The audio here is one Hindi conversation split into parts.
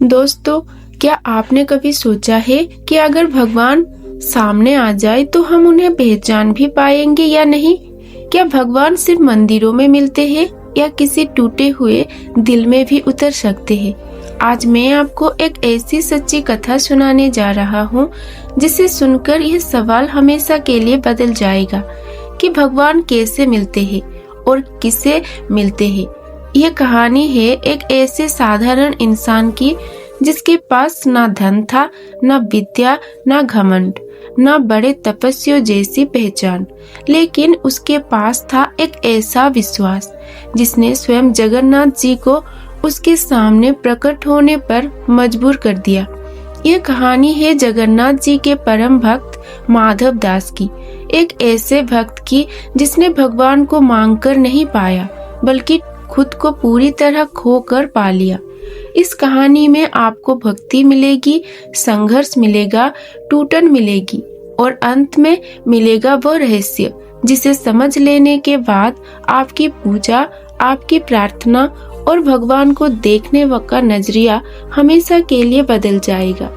दोस्तों, क्या आपने कभी सोचा है कि अगर भगवान सामने आ जाए तो हम उन्हें पहचान भी पाएंगे या नहीं? क्या भगवान सिर्फ मंदिरों में मिलते हैं या किसी टूटे हुए दिल में भी उतर सकते हैं? आज मैं आपको एक ऐसी सच्ची कथा सुनाने जा रहा हूँ जिसे सुनकर यह सवाल हमेशा के लिए बदल जाएगा कि भगवान कैसे मिलते हैं और किसे मिलते हैं। यह कहानी है एक ऐसे साधारण इंसान की जिसके पास ना धन था, ना विद्या, ना घमंड, ना बड़े तपस्वियों जैसी पहचान, लेकिन उसके पास था एक ऐसा विश्वास जिसने स्वयं जगन्नाथ जी को उसके सामने प्रकट होने पर मजबूर कर दिया। यह कहानी है जगन्नाथ जी के परम भक्त माधव दास की, एक ऐसे भक्त की जिसने भगवान को मांगकर नहीं पाया बल्कि खुद को पूरी तरह खोकर पा लिया। इस कहानी में आपको भक्ति मिलेगी, संघर्ष मिलेगा, टूटन मिलेगी और अंत में मिलेगा वो रहस्य जिसे समझ लेने के बाद आपकी पूजा, आपकी प्रार्थना और भगवान को देखने का नजरिया हमेशा के लिए बदल जाएगा।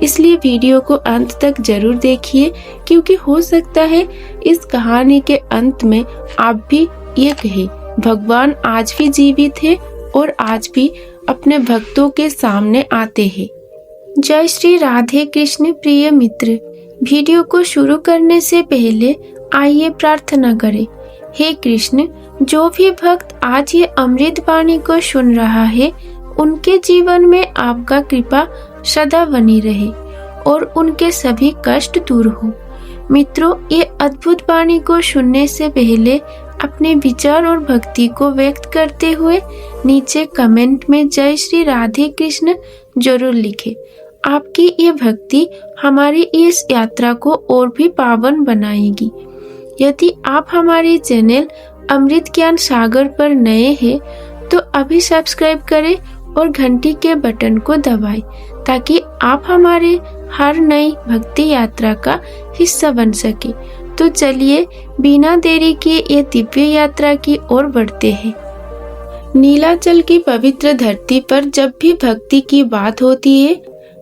इसलिए वीडियो को अंत तक जरूर देखिए, क्योंकि हो सकता है इस कहानी के अंत में आप भी ये कहे, भगवान आज भी जीवित है और आज भी अपने भक्तों के सामने आते हैं। जय श्री राधे कृष्ण। प्रिय मित्र, वीडियो को शुरू करने से पहले आइए प्रार्थना करें। हे कृष्ण, जो भी भक्त आज ये अमृत वाणी को सुन रहा है, उनके जीवन में आपका कृपा सदा बनी रहे और उनके सभी कष्ट दूर हो। मित्रों, ये अद्भुत वाणी को सुनने से पहले अपने विचार और भक्ति को व्यक्त करते हुए नीचे कमेंट में जय श्री राधे कृष्ण जरूर लिखें। आपकी ये भक्ति हमारी इस यात्रा को और भी पावन बनाएगी। यदि आप हमारे चैनल अमृत ज्ञान सागर पर नए हैं तो अभी सब्सक्राइब करें और घंटी के बटन को दबाएं ताकि आप हमारे हर नई भक्ति यात्रा का हिस्सा बन सके। तो चलिए बिना देरी किए ये दिव्य यात्रा की ओर बढ़ते हैं। नीलाचल की पवित्र धरती पर जब भी भक्ति की बात होती है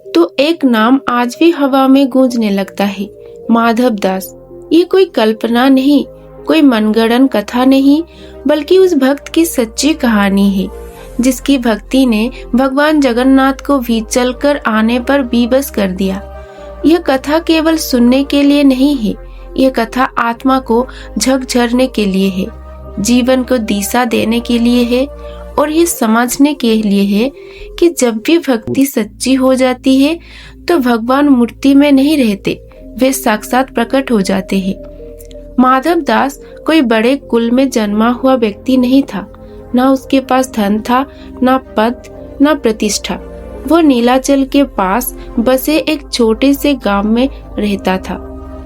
तो एक नाम आज भी हवा में गूंजने लगता है, माधव दास। ये कोई कल्पना नहीं, कोई मनगढ़ंत कथा नहीं, बल्कि उस भक्त की सच्ची कहानी है जिसकी भक्ति ने भगवान जगन्नाथ को भी चलकर आने पर विवश कर दिया। यह कथा केवल सुनने के लिए नहीं है, यह कथा आत्मा को झकझोरने के लिए है, जीवन को दिशा देने के लिए है और ये समझने के लिए है कि जब भी भक्ति सच्ची हो जाती है तो भगवान मूर्ति में नहीं रहते, वे साक्षात प्रकट हो जाते हैं। माधव दास कोई बड़े कुल में जन्मा हुआ व्यक्ति नहीं था, ना उसके पास धन था, ना पद, ना प्रतिष्ठा। वो नीलाचल के पास बसे एक छोटे से गांव में रहता था।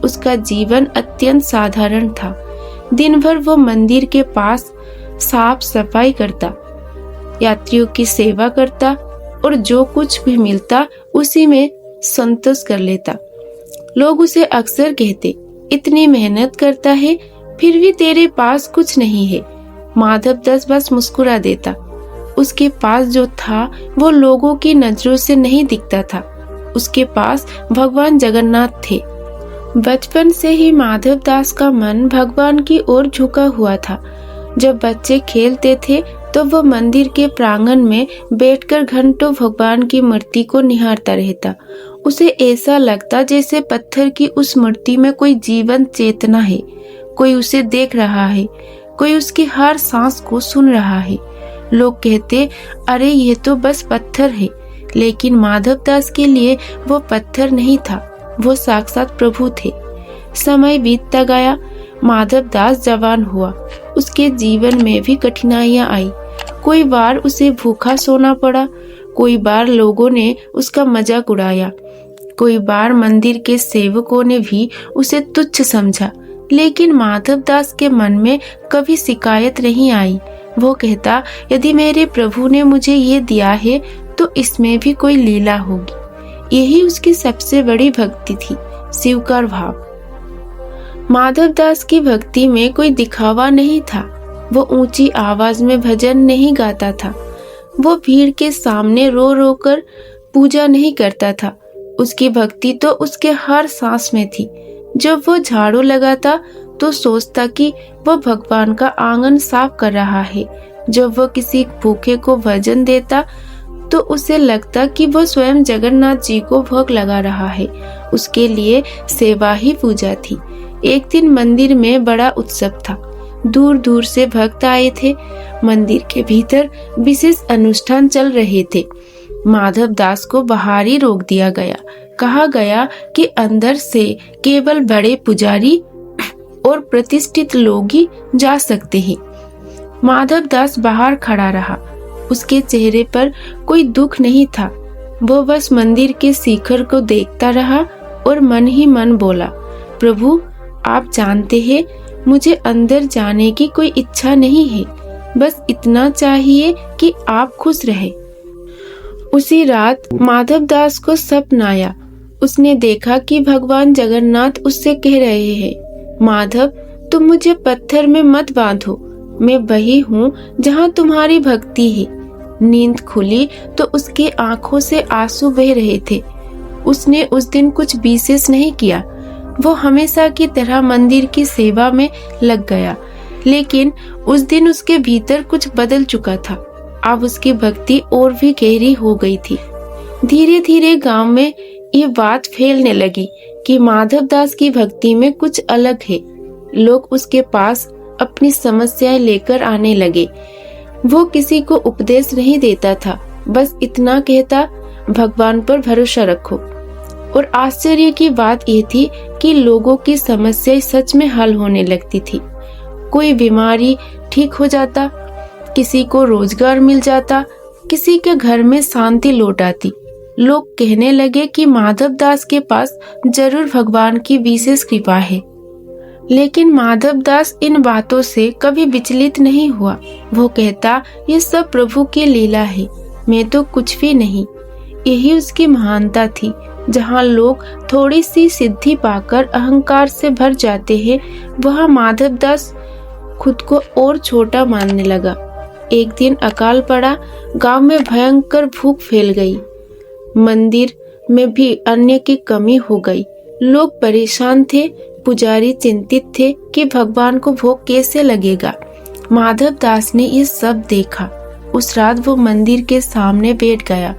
उसका जीवन अत्यंत साधारण था। दिन भर वो मंदिर के पास साफ सफाई करता, यात्रियों की सेवा करता और जो कुछ भी मिलता उसी में संतोष कर लेता। लोग उसे अक्सर कहते, इतनी मेहनत करता है फिर भी तेरे पास कुछ नहीं है। माधव दास बस मुस्कुरा देता। उसके पास जो था वो लोगों की नजरों से नहीं दिखता था, उसके पास भगवान जगन्नाथ थे। बचपन से ही माधव दास का मन भगवान की ओर झुका हुआ था। जब बच्चे खेलते थे तो वो मंदिर के प्रांगण में बैठकर घंटों भगवान की मूर्ति को निहारता रहता। उसे ऐसा लगता जैसे पत्थर की उस मूर्ति में कोई जीवंत चेतना है, कोई उसे देख रहा है, कोई उसकी हर सांस को सुन रहा है। लोग कहते, अरे ये तो बस पत्थर है, लेकिन माधव दास के लिए वो पत्थर नहीं था, वो साक्षात प्रभु थे। समय बीतता गया, माधव दास जवान हुआ। उसके जीवन में भी कठिनाइयां आई। कोई बार उसे भूखा सोना पड़ा, कोई बार लोगों ने उसका मजाक उड़ाया, कोई बार मंदिर के सेवकों ने भी उसे तुच्छ समझा। लेकिन माधव दास के मन में कभी शिकायत नहीं आई। वो कहता, यदि मेरे प्रभु ने मुझे ये दिया है तो इसमें भी कोई लीला होगी। यही उसकी सबसे बड़ी भक्ति थी, स्वीकार भाव। माधव दास की भक्ति में कोई दिखावा नहीं था। वो ऊंची आवाज में भजन नहीं गाता था। वो भीड़ के सामने रो रो कर पूजा नहीं करता था। उसकी भक्ति तो उसके हर सांस में थी। जब वो झाड़ू लगाता तो सोचता कि वह भगवान का आंगन साफ कर रहा है। जब वह किसी भूखे को भोजन देता तो उसे लगता कि वह स्वयं जगन्नाथ जी को भोग लगा रहा है। उसके लिए सेवा ही पूजा थी। एक दिन मंदिर में बड़ा उत्सव था। दूर दूर से भक्त आए थे। मंदिर के भीतर विशेष अनुष्ठान चल रहे थे। माधव दास को बाहर ही रोक दिया गया। कहा गया कि अंदर से केवल बड़े पुजारी और प्रतिष्ठित लोग ही जा सकते हैं। माधव दास बाहर खड़ा रहा। उसके चेहरे पर कोई दुख नहीं था। वो बस मंदिर के शिखर को देखता रहा और मन ही मन बोला, प्रभु आप जानते हैं मुझे अंदर जाने की कोई इच्छा नहीं है, बस इतना चाहिए कि आप खुश रहे। उसी रात माधव दास को सपना आया। उसने देखा कि भगवान जगन्नाथ उससे कह रहे हैं, माधव तुम मुझे पत्थर में मत बांधो, मैं वही हूँ जहाँ तुम्हारी भक्ति है। नींद खुली तो उसकी आंखों से आंसू बह रहे थे। उसने उस दिन कुछ विशेष नहीं किया। वो हमेशा की तरह मंदिर की सेवा में लग गया, लेकिन उस दिन उसके भीतर कुछ बदल चुका था। अब उसकी भक्ति और भी गहरी हो गई थी। धीरे धीरे गांव में ये बात फैलने लगी कि माधव दास की भक्ति में कुछ अलग है। लोग उसके पास अपनी समस्याएं लेकर आने लगे। वो किसी को उपदेश नहीं देता था, बस इतना कहता, भगवान पर भरोसा रखो। और आश्चर्य की बात यह थी कि लोगों की समस्याएं सच में हल होने लगती थी। कोई बीमारी ठीक हो जाता, किसी को रोजगार मिल जाता, किसी के घर में शांति लौट आती। लोग कहने लगे कि माधव दास के पास जरूर भगवान की विशेष कृपा है। लेकिन माधव दास इन बातों से कभी विचलित नहीं हुआ। वो कहता, ये सब प्रभु की लीला है, मैं तो कुछ भी नहीं। यही उसकी महानता थी। जहाँ लोग थोड़ी सी सिद्धि पाकर अहंकार से भर जाते हैं, वहाँ माधव दास खुद को और छोटा मानने लगा। एक दिन अकाल पड़ा। गांव में भयंकर भूख फैल गई। मंदिर में भी अन्न की कमी हो गई। लोग परेशान थे। पुजारी चिंतित थे कि भगवान को भोग कैसे लगेगा। माधव दास ने ये सब देखा। उस रात वो मंदिर के सामने बैठ गया।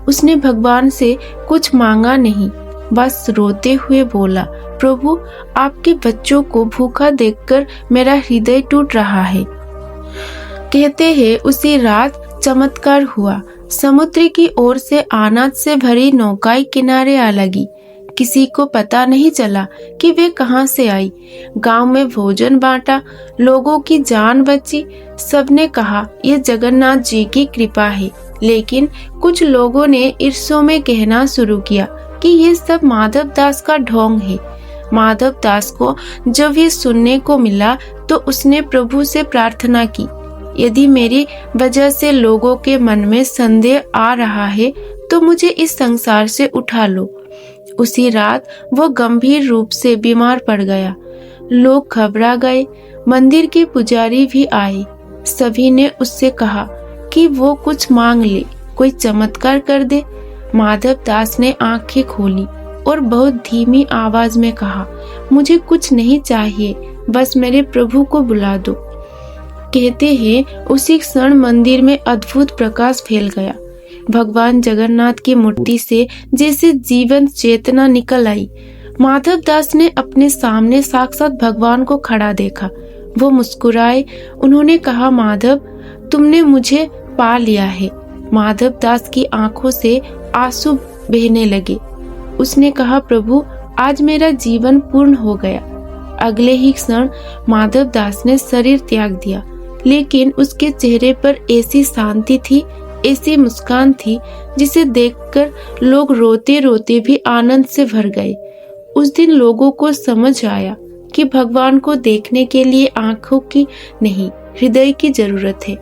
उसने भगवान से कुछ मांगा नहीं, बस रोते हुए बोला, प्रभु आपके बच्चों को भूखा देखकर मेरा हृदय टूट रहा है। कहते हैं उसी रात चमत्कार हुआ। समुद्र की ओर से अनाज से भरी नौकाएं किनारे आ लगी। किसी को पता नहीं चला कि वे कहां से आई। गांव में भोजन बांटा, लोगों की जान बची। सबने कहा यह जगन्नाथ जी की कृपा है। लेकिन कुछ लोगों ने ईर्ष्या में कहना शुरू किया कि ये सब माधव दास का ढोंग है। माधव दास को जब ये सुनने को मिला तो उसने प्रभु से प्रार्थना की, यदि मेरी वजह से लोगों के मन में संदेह आ रहा है तो मुझे इस संसार से उठा लो। उसी रात वो गंभीर रूप से बीमार पड़ गया। लोग घबरा गए। मंदिर के पुजारी भी आए। सभी ने उससे कहा कि वो कुछ मांग ले, कोई चमत्कार कर दे। माधव दास ने आंखें खोली और बहुत धीमी आवाज में कहा, मुझे कुछ नहीं चाहिए, बस मेरे प्रभु को बुला दो। कहते हैं उसी क्षण मंदिर में अद्भुत प्रकाश फैल गया। भगवान जगन्नाथ की मूर्ति से जैसे जीवन चेतना निकल आई। माधव दास ने अपने सामने साक्षात भगवान को खड़ा देखा। वो मुस्कुराए। उन्होंने कहा, माधव तुमने मुझे पा लिया है। माधव दास की आंखों से आंसू बहने लगे। उसने कहा, प्रभु आज मेरा जीवन पूर्ण हो गया। अगले ही क्षण माधव दास ने शरीर त्याग दिया, लेकिन उसके चेहरे पर ऐसी शांति थी, ऐसी मुस्कान थी जिसे देखकर लोग रोते रोते भी आनंद से भर गए। उस दिन लोगों को समझ आया कि भगवान को देखने के लिए आंखों की नहीं, हृदय की जरूरत है।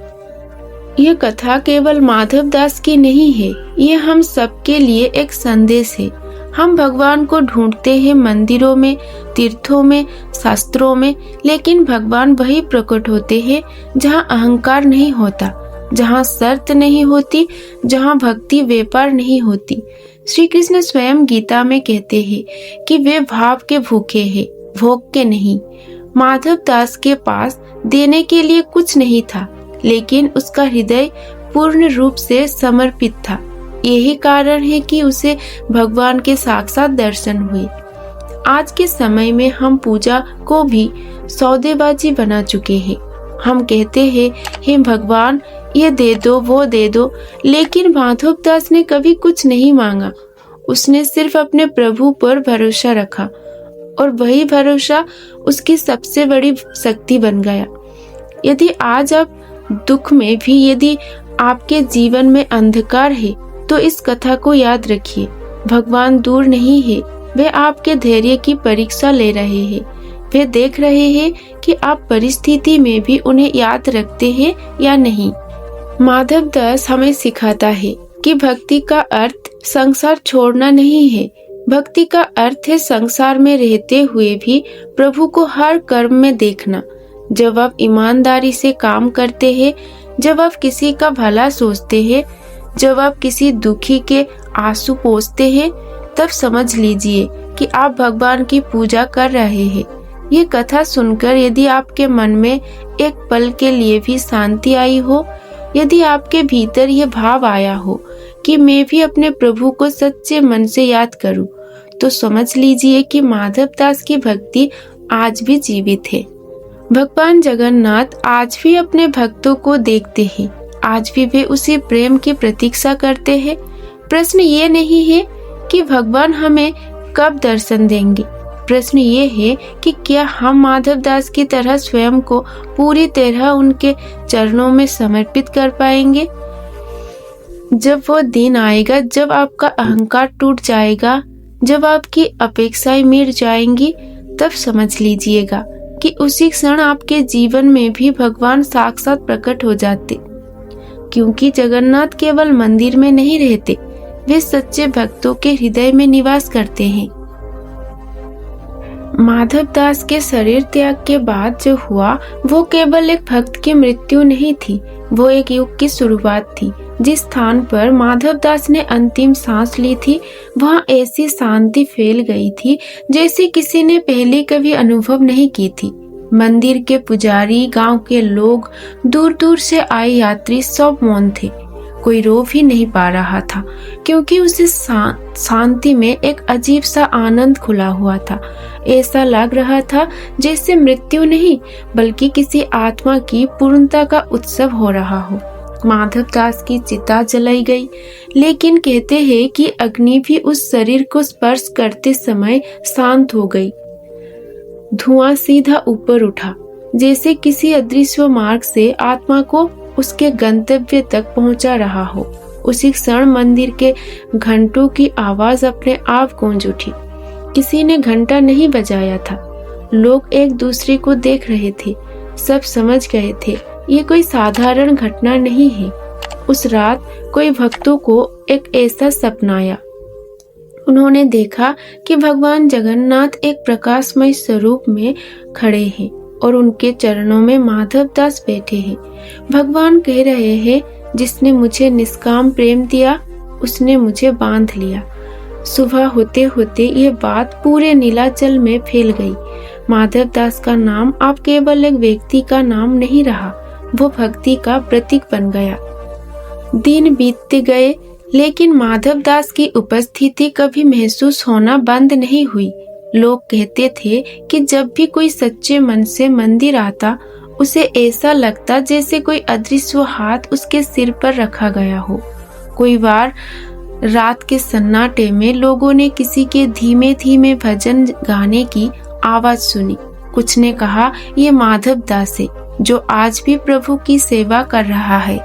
यह कथा केवल माधव दास की नहीं है, यह हम सबके लिए एक संदेश है। हम भगवान को ढूंढते हैं मंदिरों में, तीर्थों में, शास्त्रों में, लेकिन भगवान वही प्रकट होते हैं जहाँ अहंकार नहीं होता, जहाँ शर्त नहीं होती, जहाँ भक्ति व्यापार नहीं होती। श्री कृष्ण स्वयं गीता में कहते हैं कि वे भाव के भूखे हैं, भोग के नहीं। माधव दास के पास देने के लिए कुछ नहीं था, लेकिन उसका हृदय पूर्ण रूप से समर्पित था। यही कारण है कि उसे भगवान के साक्षात दर्शन हुए। आज के समय में हम पूजा को भी सौदेबाजी बना चुके हैं। हम कहते हैं, हे भगवान ये दे दो, वो दे दो, लेकिन माधव दास ने कभी कुछ नहीं मांगा। उसने सिर्फ अपने प्रभु पर भरोसा रखा और वही भरोसा उसकी सबसे बड़ी शक्ति बन गया। यदि आज आप दुख में भी यदि आपके जीवन में अंधकार है, तो इस कथा को याद रखिए। भगवान दूर नहीं है, वे आपके धैर्य की परीक्षा ले रहे हैं। वे देख रहे हैं कि आप परिस्थिति में भी उन्हें याद रखते हैं या नहीं। माधव दास हमें सिखाता है कि भक्ति का अर्थ संसार छोड़ना नहीं है। भक्ति का अर्थ है संसार में रहते हुए भी प्रभु को हर कर्म में देखना। जब आप ईमानदारी से काम करते हैं, जब आप किसी का भला सोचते हैं, जब आप किसी दुखी के आंसू पोंछते हैं, तब समझ लीजिए कि आप भगवान की पूजा कर रहे हैं। ये कथा सुनकर यदि आपके मन में एक पल के लिए भी शांति आई हो, यदि आपके भीतर ये भाव आया हो कि मैं भी अपने प्रभु को सच्चे मन से याद करूं, तो समझ लीजिए कि माधव दास की भक्ति आज भी जीवित है। भगवान जगन्नाथ आज भी अपने भक्तों को देखते हैं। आज भी वे उसी प्रेम की प्रतीक्षा करते हैं। प्रश्न ये नहीं है कि भगवान हमें कब दर्शन देंगे। प्रश्न ये है कि क्या हम माधव दास की तरह स्वयं को पूरी तरह उनके चरणों में समर्पित कर पाएंगे। जब वो दिन आएगा, जब आपका अहंकार टूट जाएगा, जब आपकी अपेक्षाएं मिट जाएंगी, तब समझ लीजिएगा कि उसी क्षण आपके जीवन में भी भगवान साक्षात प्रकट हो जाते। क्योंकि जगन्नाथ केवल मंदिर में नहीं रहते, वे सच्चे भक्तों के हृदय में निवास करते हैं। माधव दास के शरीर त्याग के बाद जो हुआ, वो केवल एक भक्त की मृत्यु नहीं थी, वो एक युग की शुरुआत थी। जिस स्थान पर माधव दास ने अंतिम सांस ली थी, वहाँ ऐसी शांति फैल गई थी जैसे किसी ने पहले कभी अनुभव नहीं की थी। मंदिर के पुजारी, गांव के लोग, दूर दूर से आए यात्री सब मौन थे। कोई रो भी नहीं पा रहा था, क्योंकि उसे शांति में एक अजीब सा आनंद खुला हुआ था। ऐसा लग रहा था जैसे मृत्यु नहीं, बल्कि किसी आत्मा की पूर्णता का उत्सव हो रहा हो। माधव दास की चिता जलाई गई, लेकिन कहते हैं कि अग्नि भी उस शरीर को स्पर्श करते समय शांत हो गई। धुआं सीधा ऊपर उठा, जैसे किसी अदृश्य मार्ग से आत्मा को उसके गंतव्य तक पहुंचा रहा हो। उसी क्षण मंदिर के घंटों की आवाज अपने आप गूंज उठी। किसी ने घंटा नहीं बजाया था, लोग एक दूसरे को देख रहे थे। सब समझ गए थे ये कोई साधारण घटना नहीं है। उस रात कोई भक्तों को एक ऐसा सपना आया। उन्होंने देखा कि भगवान जगन्नाथ एक प्रकाशमय स्वरूप में खड़े हैं और उनके चरणों में माधव दास बैठे हैं। भगवान कह रहे हैं, जिसने मुझे निष्काम प्रेम दिया, उसने मुझे बांध लिया। सुबह होते होते ये बात पूरे नीलाचल में फैल गई। माधव दास का नाम अब केवल एक व्यक्ति का नाम नहीं रहा, वो भक्ति का प्रतीक बन गया। दिन बीतते गए, लेकिन माधव दास की उपस्थिति कभी महसूस होना बंद नहीं हुई। लोग कहते थे कि जब भी कोई सच्चे मन से मंदिर आता, उसे ऐसा लगता जैसे कोई अदृश्य हाथ उसके सिर पर रखा गया हो। कोई बार रात के सन्नाटे में लोगों ने किसी के धीमे धीमे भजन गाने की आवाज सुनी। कुछ ने कहा, ये माधव दास है जो आज भी प्रभु की सेवा कर रहा है।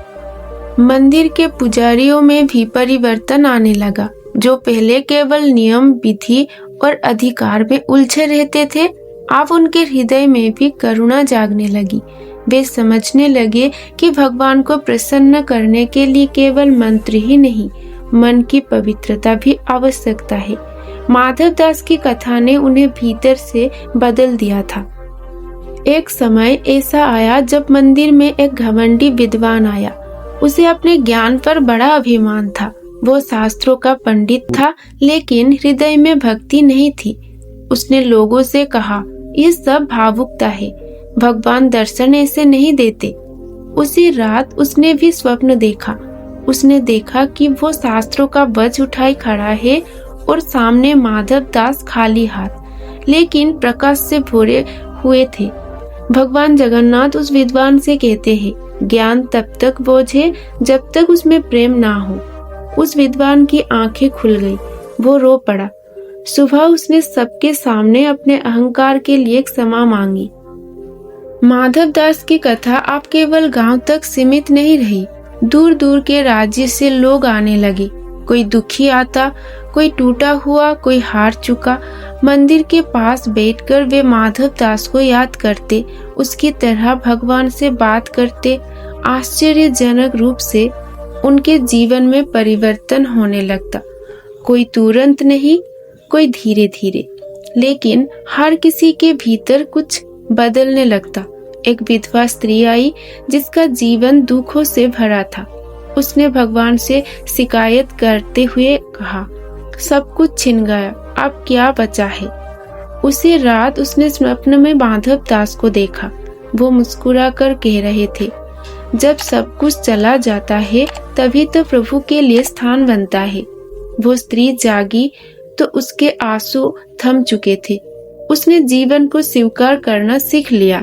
मंदिर के पुजारियों में भी परिवर्तन आने लगा। जो पहले केवल नियम, विधि और अधिकार में उलझे रहते थे, अब उनके हृदय में भी करुणा जागने लगी। वे समझने लगे कि भगवान को प्रसन्न करने के लिए केवल मंत्र ही नहीं, मन की पवित्रता भी आवश्यकता है। माधव दास की कथा ने उन्हें भीतर से बदल दिया था। एक समय ऐसा आया जब मंदिर में एक घमंडी विद्वान आया। उसे अपने ज्ञान पर बड़ा अभिमान था। वो शास्त्रों का पंडित था, लेकिन हृदय में भक्ति नहीं थी। उसने लोगों से कहा, ये सब भावुकता है, भगवान दर्शन ऐसे नहीं देते। उसी रात उसने भी स्वप्न देखा। उसने देखा कि वो शास्त्रों का बोझ उठाए खड़ा है और सामने माधव दास खाली हाथ, लेकिन प्रकाश से भरे हुए थे। भगवान जगन्नाथ उस विद्वान से कहते हैं, ज्ञान तब तक बोझ है जब तक उसमें प्रेम ना हो। उस विद्वान की आंखें खुल गई, वो रो पड़ा। सुबह उसने सबके सामने अपने अहंकार के लिए क्षमा मांगी। माधव दास की कथा अब केवल गांव तक सीमित नहीं रही। दूर दूर के राज्य से लोग आने लगे। कोई दुखी आता, कोई टूटा हुआ, कोई हार चुका। मंदिर के पास बैठकर वे माधव दास को याद करते, उसकी तरह भगवान से बात करते। आश्चर्यजनक रूप से उनके जीवन में परिवर्तन होने लगता। कोई तुरंत नहीं, कोई धीरे धीरे, लेकिन हर किसी के भीतर कुछ बदलने लगता। एक विधवा स्त्री आई जिसका जीवन दुखों से भरा था। उसने भगवान से शिकायत करते हुए कहा, सब कुछ छिन गया, अब क्या बचा है। उसी रात उसने स्वप्न में माधव दास को देखा। वो मुस्कुराकर कह रहे थे, जब सब कुछ चला जाता है तभी तो प्रभु के लिए स्थान बनता है। वो स्त्री जागी तो उसके आंसू थम चुके थे। उसने जीवन को स्वीकार करना सीख लिया।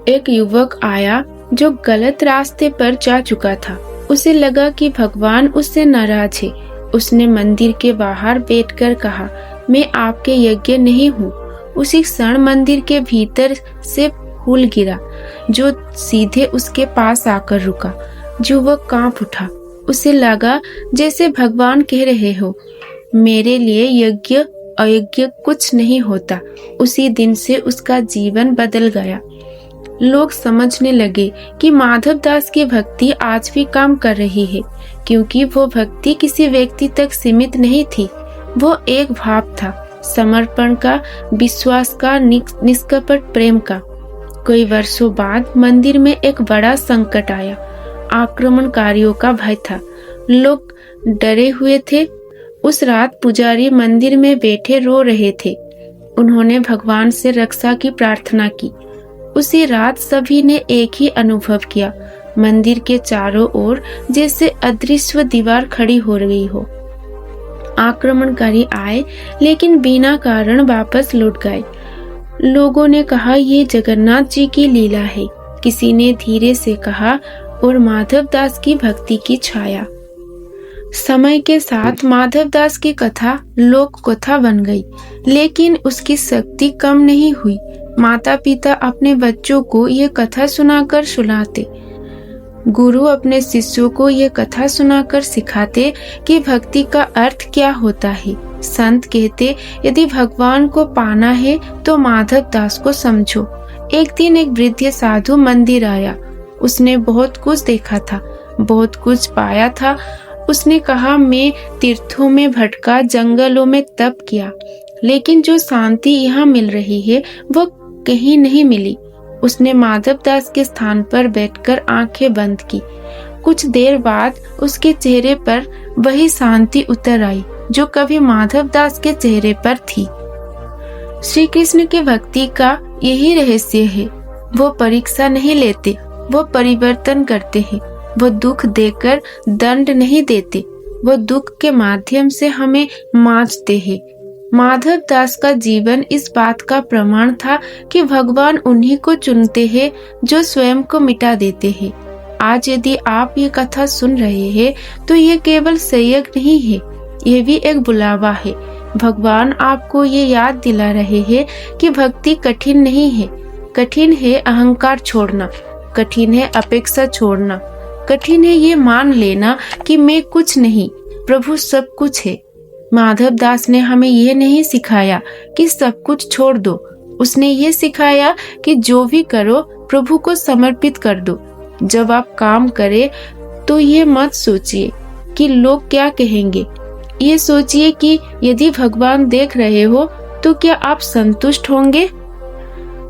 एक युवक आया जो गलत रास्ते पर जा चुका था। उसे लगा कि भगवान उससे नाराज है। उसने मंदिर के बाहर बैठकर कहा, मैं आपके यज्ञ नहीं हूँ। उसी क्षण मंदिर के भीतर से फूल गिरा जो सीधे उसके पास आकर रुका। युवक कांप उठा। उसे लगा जैसे भगवान कह रहे हो, मेरे लिए यज्ञ अयज्ञ कुछ नहीं होता। उसी दिन से उसका जीवन बदल गया। लोग समझने लगे कि माधव दास की भक्ति आज भी काम कर रही है, क्योंकि वो भक्ति किसी व्यक्ति तक सीमित नहीं थी। वो एक भाव था, समर्पण का, विश्वास का, निष्कपट प्रेम का। कई वर्षों बाद मंदिर में एक बड़ा संकट आया। आक्रमणकारियों का भय था। लोग डरे हुए थे। उस रात पुजारी मंदिर में बैठे रो रहे थे। उन्होंने भगवान से रक्षा की प्रार्थना की। उसी रात सभी ने एक ही अनुभव किया, मंदिर के चारों ओर जैसे अदृश्य दीवार खड़ी हो गई हो। आक्रमणकारी आए, लेकिन बिना कारण वापस लौट गए। लोगों ने कहा, ये जगन्नाथ जी की लीला है। किसी ने धीरे से कहा, और माधव दास की भक्ति की छाया। समय के साथ माधव दास की कथा लोक कथा बन गई, लेकिन उसकी शक्ति कम नहीं हुई। माता पिता अपने बच्चों को ये कथा सुनाकर सुलाते। गुरु अपने शिष्यों को ये कथा सुनाकर सिखाते कि भक्ति का अर्थ क्या होता है। संत कहते, यदि भगवान को पाना है तो माधव दास को समझो। एक दिन एक वृद्ध साधु मंदिर आया। उसने बहुत कुछ देखा था, बहुत कुछ पाया था। उसने कहा, मैं तीर्थों में भटका, जंगलों में तप किया, लेकिन जो शांति यहाँ मिल रही है वो कहीं नहीं मिली। उसने माधव दास के स्थान पर बैठकर आंखें बंद की। कुछ देर बाद उसके चेहरे पर वही शांति उतर आई जो कभी माधव दास के चेहरे पर थी। श्री कृष्ण के भक्ति का यही रहस्य है। वो परीक्षा नहीं लेते, वो परिवर्तन करते हैं। वो दुख देकर दंड नहीं देते, वो दुख के माध्यम से हमें मांचते हैं। माधव दास का जीवन इस बात का प्रमाण था कि भगवान उन्हीं को चुनते हैं जो स्वयं को मिटा देते हैं। आज यदि आप ये कथा सुन रहे हैं तो ये केवल संयोग नहीं है, ये भी एक बुलावा है। भगवान आपको ये याद दिला रहे हैं कि भक्ति कठिन नहीं है। कठिन है अहंकार छोड़ना, कठिन है अपेक्षा छोड़ना, कठिन है ये मान लेना कि मैं कुछ नहीं, प्रभु सब कुछ है। माधव दास ने हमें ये नहीं सिखाया कि सब कुछ छोड़ दो। उसने ये सिखाया कि जो भी करो प्रभु को समर्पित कर दो। जब आप काम करें तो ये मत सोचिए कि लोग क्या कहेंगे। ये सोचिए कि यदि भगवान देख रहे हो तो क्या आप संतुष्ट होंगे।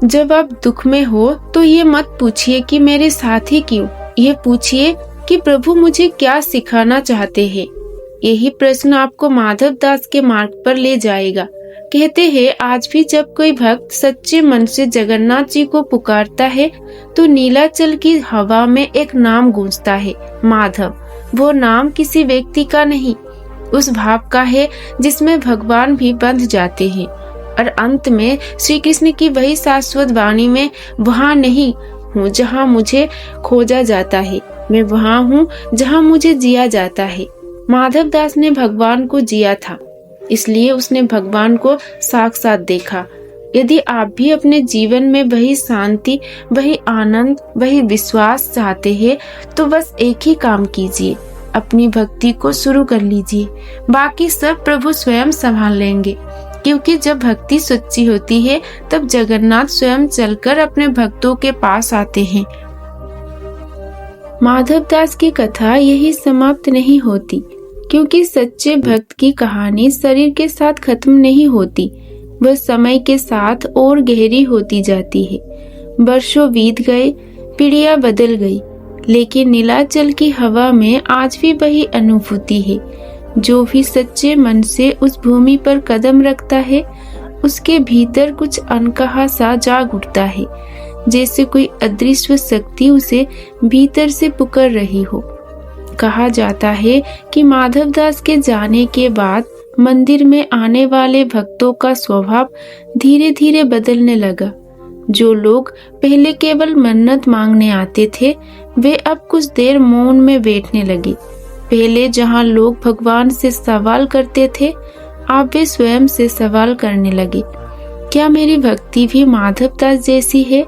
जब आप दुख में हो तो ये मत पूछिए कि मेरे साथ ही क्यों, ये पूछिए कि प्रभु मुझे क्या सिखाना चाहते हैं। यही प्रश्न आपको माधव दास के मार्ग पर ले जाएगा। कहते हैं आज भी जब कोई भक्त सच्चे मन से जगन्नाथ जी को पुकारता है तो नीलाचल की हवा में एक नाम गूंजता है, माधव। वो नाम किसी व्यक्ति का नहीं, उस भाव का है जिसमें भगवान भी बंध जाते हैं। और अंत में श्री कृष्ण की वही शाश्वत वाणी में, वहाँ नहीं हूँ जहाँ मुझे खोजा जाता है, मैं वहाँ हूँ जहाँ मुझे जिया जाता है। माधव दास ने भगवान को जिया था, इसलिए उसने भगवान को साक्षात देखा। यदि आप भी अपने जीवन में वही शांति, वही आनंद, वही विश्वास चाहते हैं तो बस एक ही काम कीजिए, अपनी भक्ति को शुरू कर लीजिए। बाकी सब प्रभु स्वयं संभाल लेंगे, क्योंकि जब भक्ति सच्ची होती है तब जगन्नाथ स्वयं चलकर अपने भक्तों के पास आते हैं। माधव दास की कथा यही समाप्त नहीं होती, क्योंकि सच्चे भक्त की कहानी शरीर के साथ खत्म नहीं होती, वह समय के साथ और गहरी होती जाती है। वर्षों बीत गए, पीढ़ियां बदल गई, लेकिन नीलाचल की हवा में आज भी वही अनुभूति है। जो भी सच्चे मन से उस भूमि पर कदम रखता है, उसके भीतर कुछ अनकहा सा जाग उठता है, जैसे कोई अदृश्य शक्ति उसे भीतर से पुकार रही हो। कहा जाता है कि माधव दास के जाने के बाद मंदिर में आने वाले भक्तों का स्वभाव धीरे धीरे बदलने लगा। जो लोग पहले केवल मन्नत मांगने आते थे, वे अब कुछ देर मौन में बैठने लगे। पहले जहां लोग भगवान से सवाल करते थे, अब वे स्वयं से सवाल करने लगे, क्या मेरी भक्ति भी माधव दास जैसी है?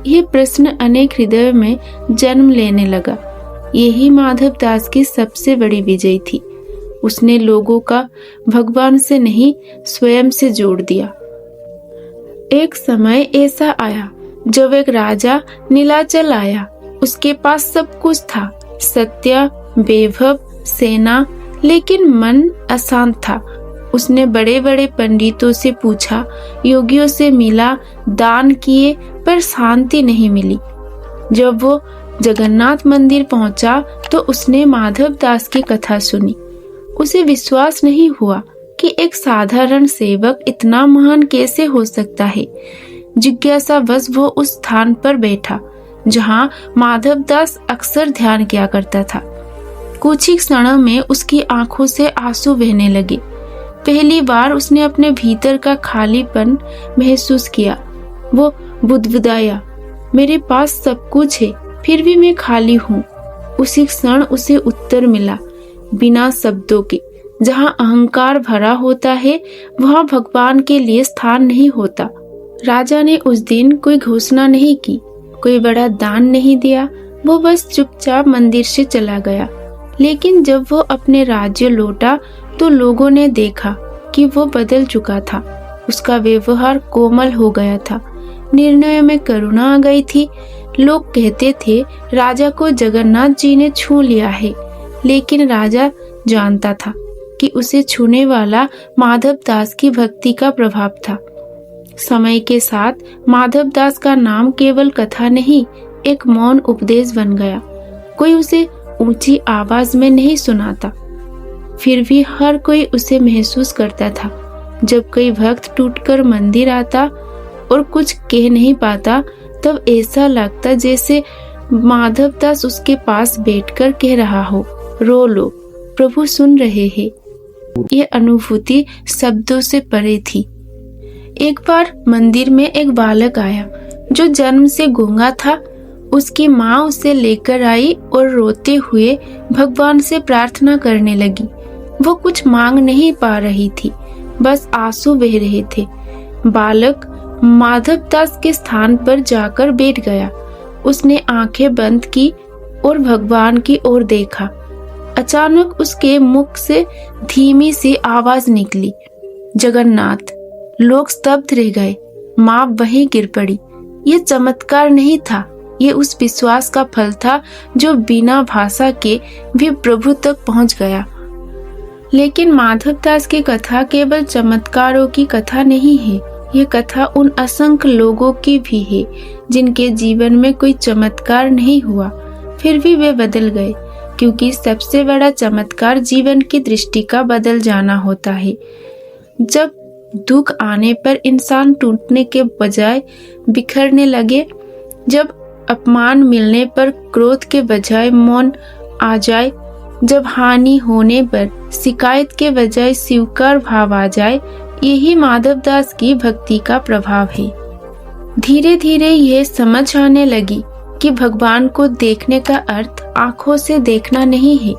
यह प्रश्न अनेक हृदय में जन्म लेने लगा। यही माधव दास की सबसे बड़ी विजय थी। उसने लोगों का भगवान से नहीं, स्वयं से जोड़ दिया। एक समय ऐसा आया जब एक राजा नीलाचल आया। उसके पास सब कुछ था, सत्य, वैभव, सेना, लेकिन मन अशांत था। उसने बड़े बड़े पंडितों से पूछा, योगियों से मिला, दान किए, पर शांति नहीं मिली। जब वो जगन्नाथ मंदिर पहुंचा तो उसने माधव दास की कथा सुनी। उसे विश्वास नहीं हुआ कि एक साधारण सेवक इतना महान कैसे हो सकता है। जिज्ञासावश वो उस स्थान पर बैठा जहां माधव दास अक्सर ध्यान किया करता था। कुछ ही क्षणों में उसकी आंखों से आंसू बहने लगे। पहली बार उसने अपने भीतर का खालीपन महसूस किया। वो बुदबुदाया, मेरे पास सब कुछ है, फिर भी मैं खाली हूँ। उसी क्षण उसे उत्तर मिला, बिना शब्दों के, जहाँ अहंकार भरा होता है वहाँ भगवान के लिए स्थान नहीं होता। राजा ने उस दिन कोई घोषणा नहीं की, कोई बड़ा दान नहीं दिया, वो बस चुपचाप मंदिर से चला गया। लेकिन जब वो अपने राज्य लौटा तो लोगों ने देखा कि वो बदल चुका था। उसका व्यवहार कोमल हो गया था, निर्णय में करुणा आ गई थी। लोग कहते थे राजा को जगन्नाथ जी ने छू लिया है, लेकिन राजा जानता था कि उसे छूने वाला माधव दास की भक्ति का प्रभाव था। समय के साथ माधव दास का नाम केवल कथा नहीं, एक मौन उपदेश बन गया। कोई उसे ऊंची आवाज में नहीं सुनाता, फिर भी हर कोई उसे महसूस करता था। जब कोई भक्त टूटकर मंदिर आता और कुछ कह नहीं पाता, तब ऐसा लगता जैसे माधव दास उसके पास बैठकर कह रहा हो, रो लो, प्रभु सुन रहे हैं। ये अनुभूति शब्दों से परे थी। एक बार मंदिर में एक बालक आया जो जन्म से गूंगा था। उसकी माँ उसे लेकर आई और रोते हुए भगवान से प्रार्थना करने लगी। वो कुछ मांग नहीं पा रही थी, बस आंसू बह रहे थे। बालक माधव दास के स्थान पर जाकर बैठ गया। उसने आंखें बंद की और भगवान की ओर देखा। अचानक उसके मुख से धीमी सी आवाज निकली, जगन्नाथ। लोग स्तब्ध रह गए। माँ वहीं गिर पड़ी। ये चमत्कार नहीं था, ये उस विश्वास का फल था जो बिना भाषा के भी प्रभु तक पहुंच गया। लेकिन माधव दास की कथा केवल चमत्कारों की कथा नहीं है, ये कथा उन असंख्य लोगों की भी है जिनके जीवन में कोई चमत्कार नहीं हुआ, फिर भी वे बदल गए, क्योंकि सबसे बड़ा चमत्कार जीवन की दृष्टि का बदल जाना होता है। जब दुख आने पर इंसान टूटने के बजाय बिखरने लगे, जब अपमान मिलने पर क्रोध के बजाय मौन आ जाए, जब हानि होने पर शिकायत के बजाय स्वीकार भाव आ जाए, यही माधवदास की भक्ति का प्रभाव है। धीरे धीरे यह समझ आने लगी कि भगवान को देखने का अर्थ आंखों से देखना नहीं है।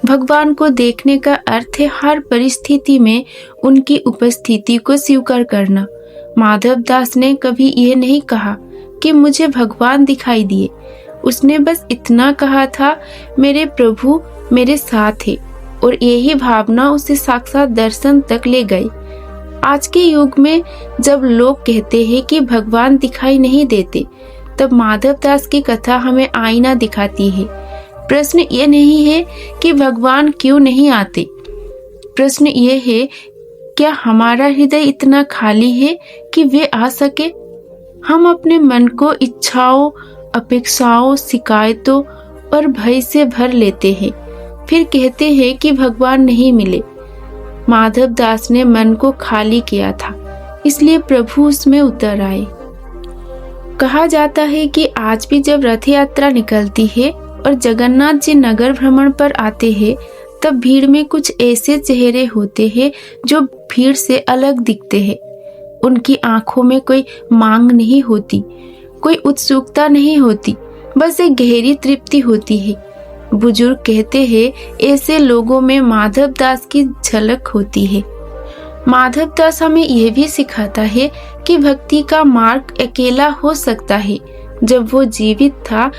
भगवान को देखने का अर्थ है हर परिस्थिति में उनकी उपस्थिति को स्वीकार करना। माधवदास ने कभी यह नहीं कहा कि मुझे भगवान दिखाई दिए। उसने बस इतना कहा था, मेरे प्रभु मेरे साथ है, और यही भावना उसे साक्षात दर्शन तक ले गई। आज के युग में जब लोग कहते हैं कि भगवान दिखाई नहीं देते, तब माधवदास की कथा हमें आईना दिखाती है। प्रश्न ये नहीं है कि भगवान क्यों नहीं आते, प्रश्न ये है, क्या हमारा हृदय इतना खाली है कि वे आ सके? हम अपने मन को इच्छाओं, अपेक्षाओं, शिकायतों और भय से भर लेते हैं, फिर कहते हैं कि भगवान नहीं मिले। माधवदास ने मन को खाली किया था, इसलिए प्रभु उसमें उतर आए। कहा जाता है कि आज भी जब रथ यात्रा निकलती है और जगन्नाथ जी नगर भ्रमण पर आते हैं, तब भीड़ में कुछ ऐसे चेहरे होते हैं जो भीड़ से अलग दिखते हैं। उनकी आंखों में कोई मांग नहीं होती, कोई उत्सुकता नहीं होती, बस एक गहरी तृप्ति होती है। बुजुर्ग कहते हैं, ऐसे लोगों में माधवदास की झलक होती है। माधवदास हमें यह भी सिखाता है कि भक्ति का मार्ग अकेला हो सकता है। जब वो जीवित था,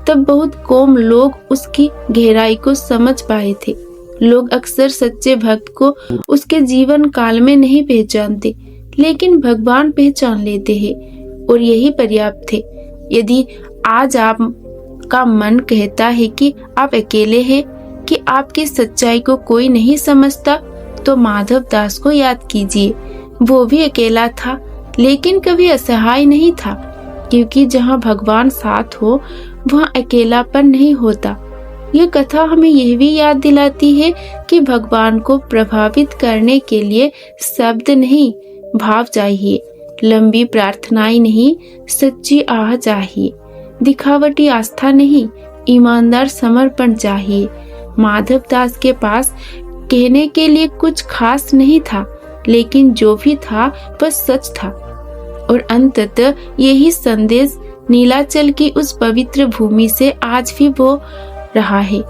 तब बहुत कम लोग उसकी गहराई को समझ पाए थे। लोग अक्सर सच्चे भक्त को उसके जीवन काल में नहीं पहचानते, लेकिन भगवान पहचान लेते हैं, और यही पर्याप्त है। यदि आज आपका मन कहता है कि आप अकेले हैं, कि आपकी सच्चाई को कोई नहीं समझता, तो माधवदास को याद कीजिए। वो भी अकेला था, लेकिन कभी असहाय नहीं था, क्योंकि जहाँ भगवान साथ हो, वहाँ अकेलापन नहीं होता। ये कथा हमें यह भी याद दिलाती है कि भगवान को प्रभावित करने के लिए शब्द नहीं, भाव चाहिए। लंबी प्रार्थनाएं नहीं, सच्ची आह चाहिए। दिखावटी आस्था नहीं, ईमानदार समर्पण चाहिए। माधवदास के पास कहने के लिए कुछ खास नहीं था, लेकिन जो भी था वह सच था। और अंततः यही संदेश नीलाचल की उस पवित्र भूमि से आज भी बो रहा है।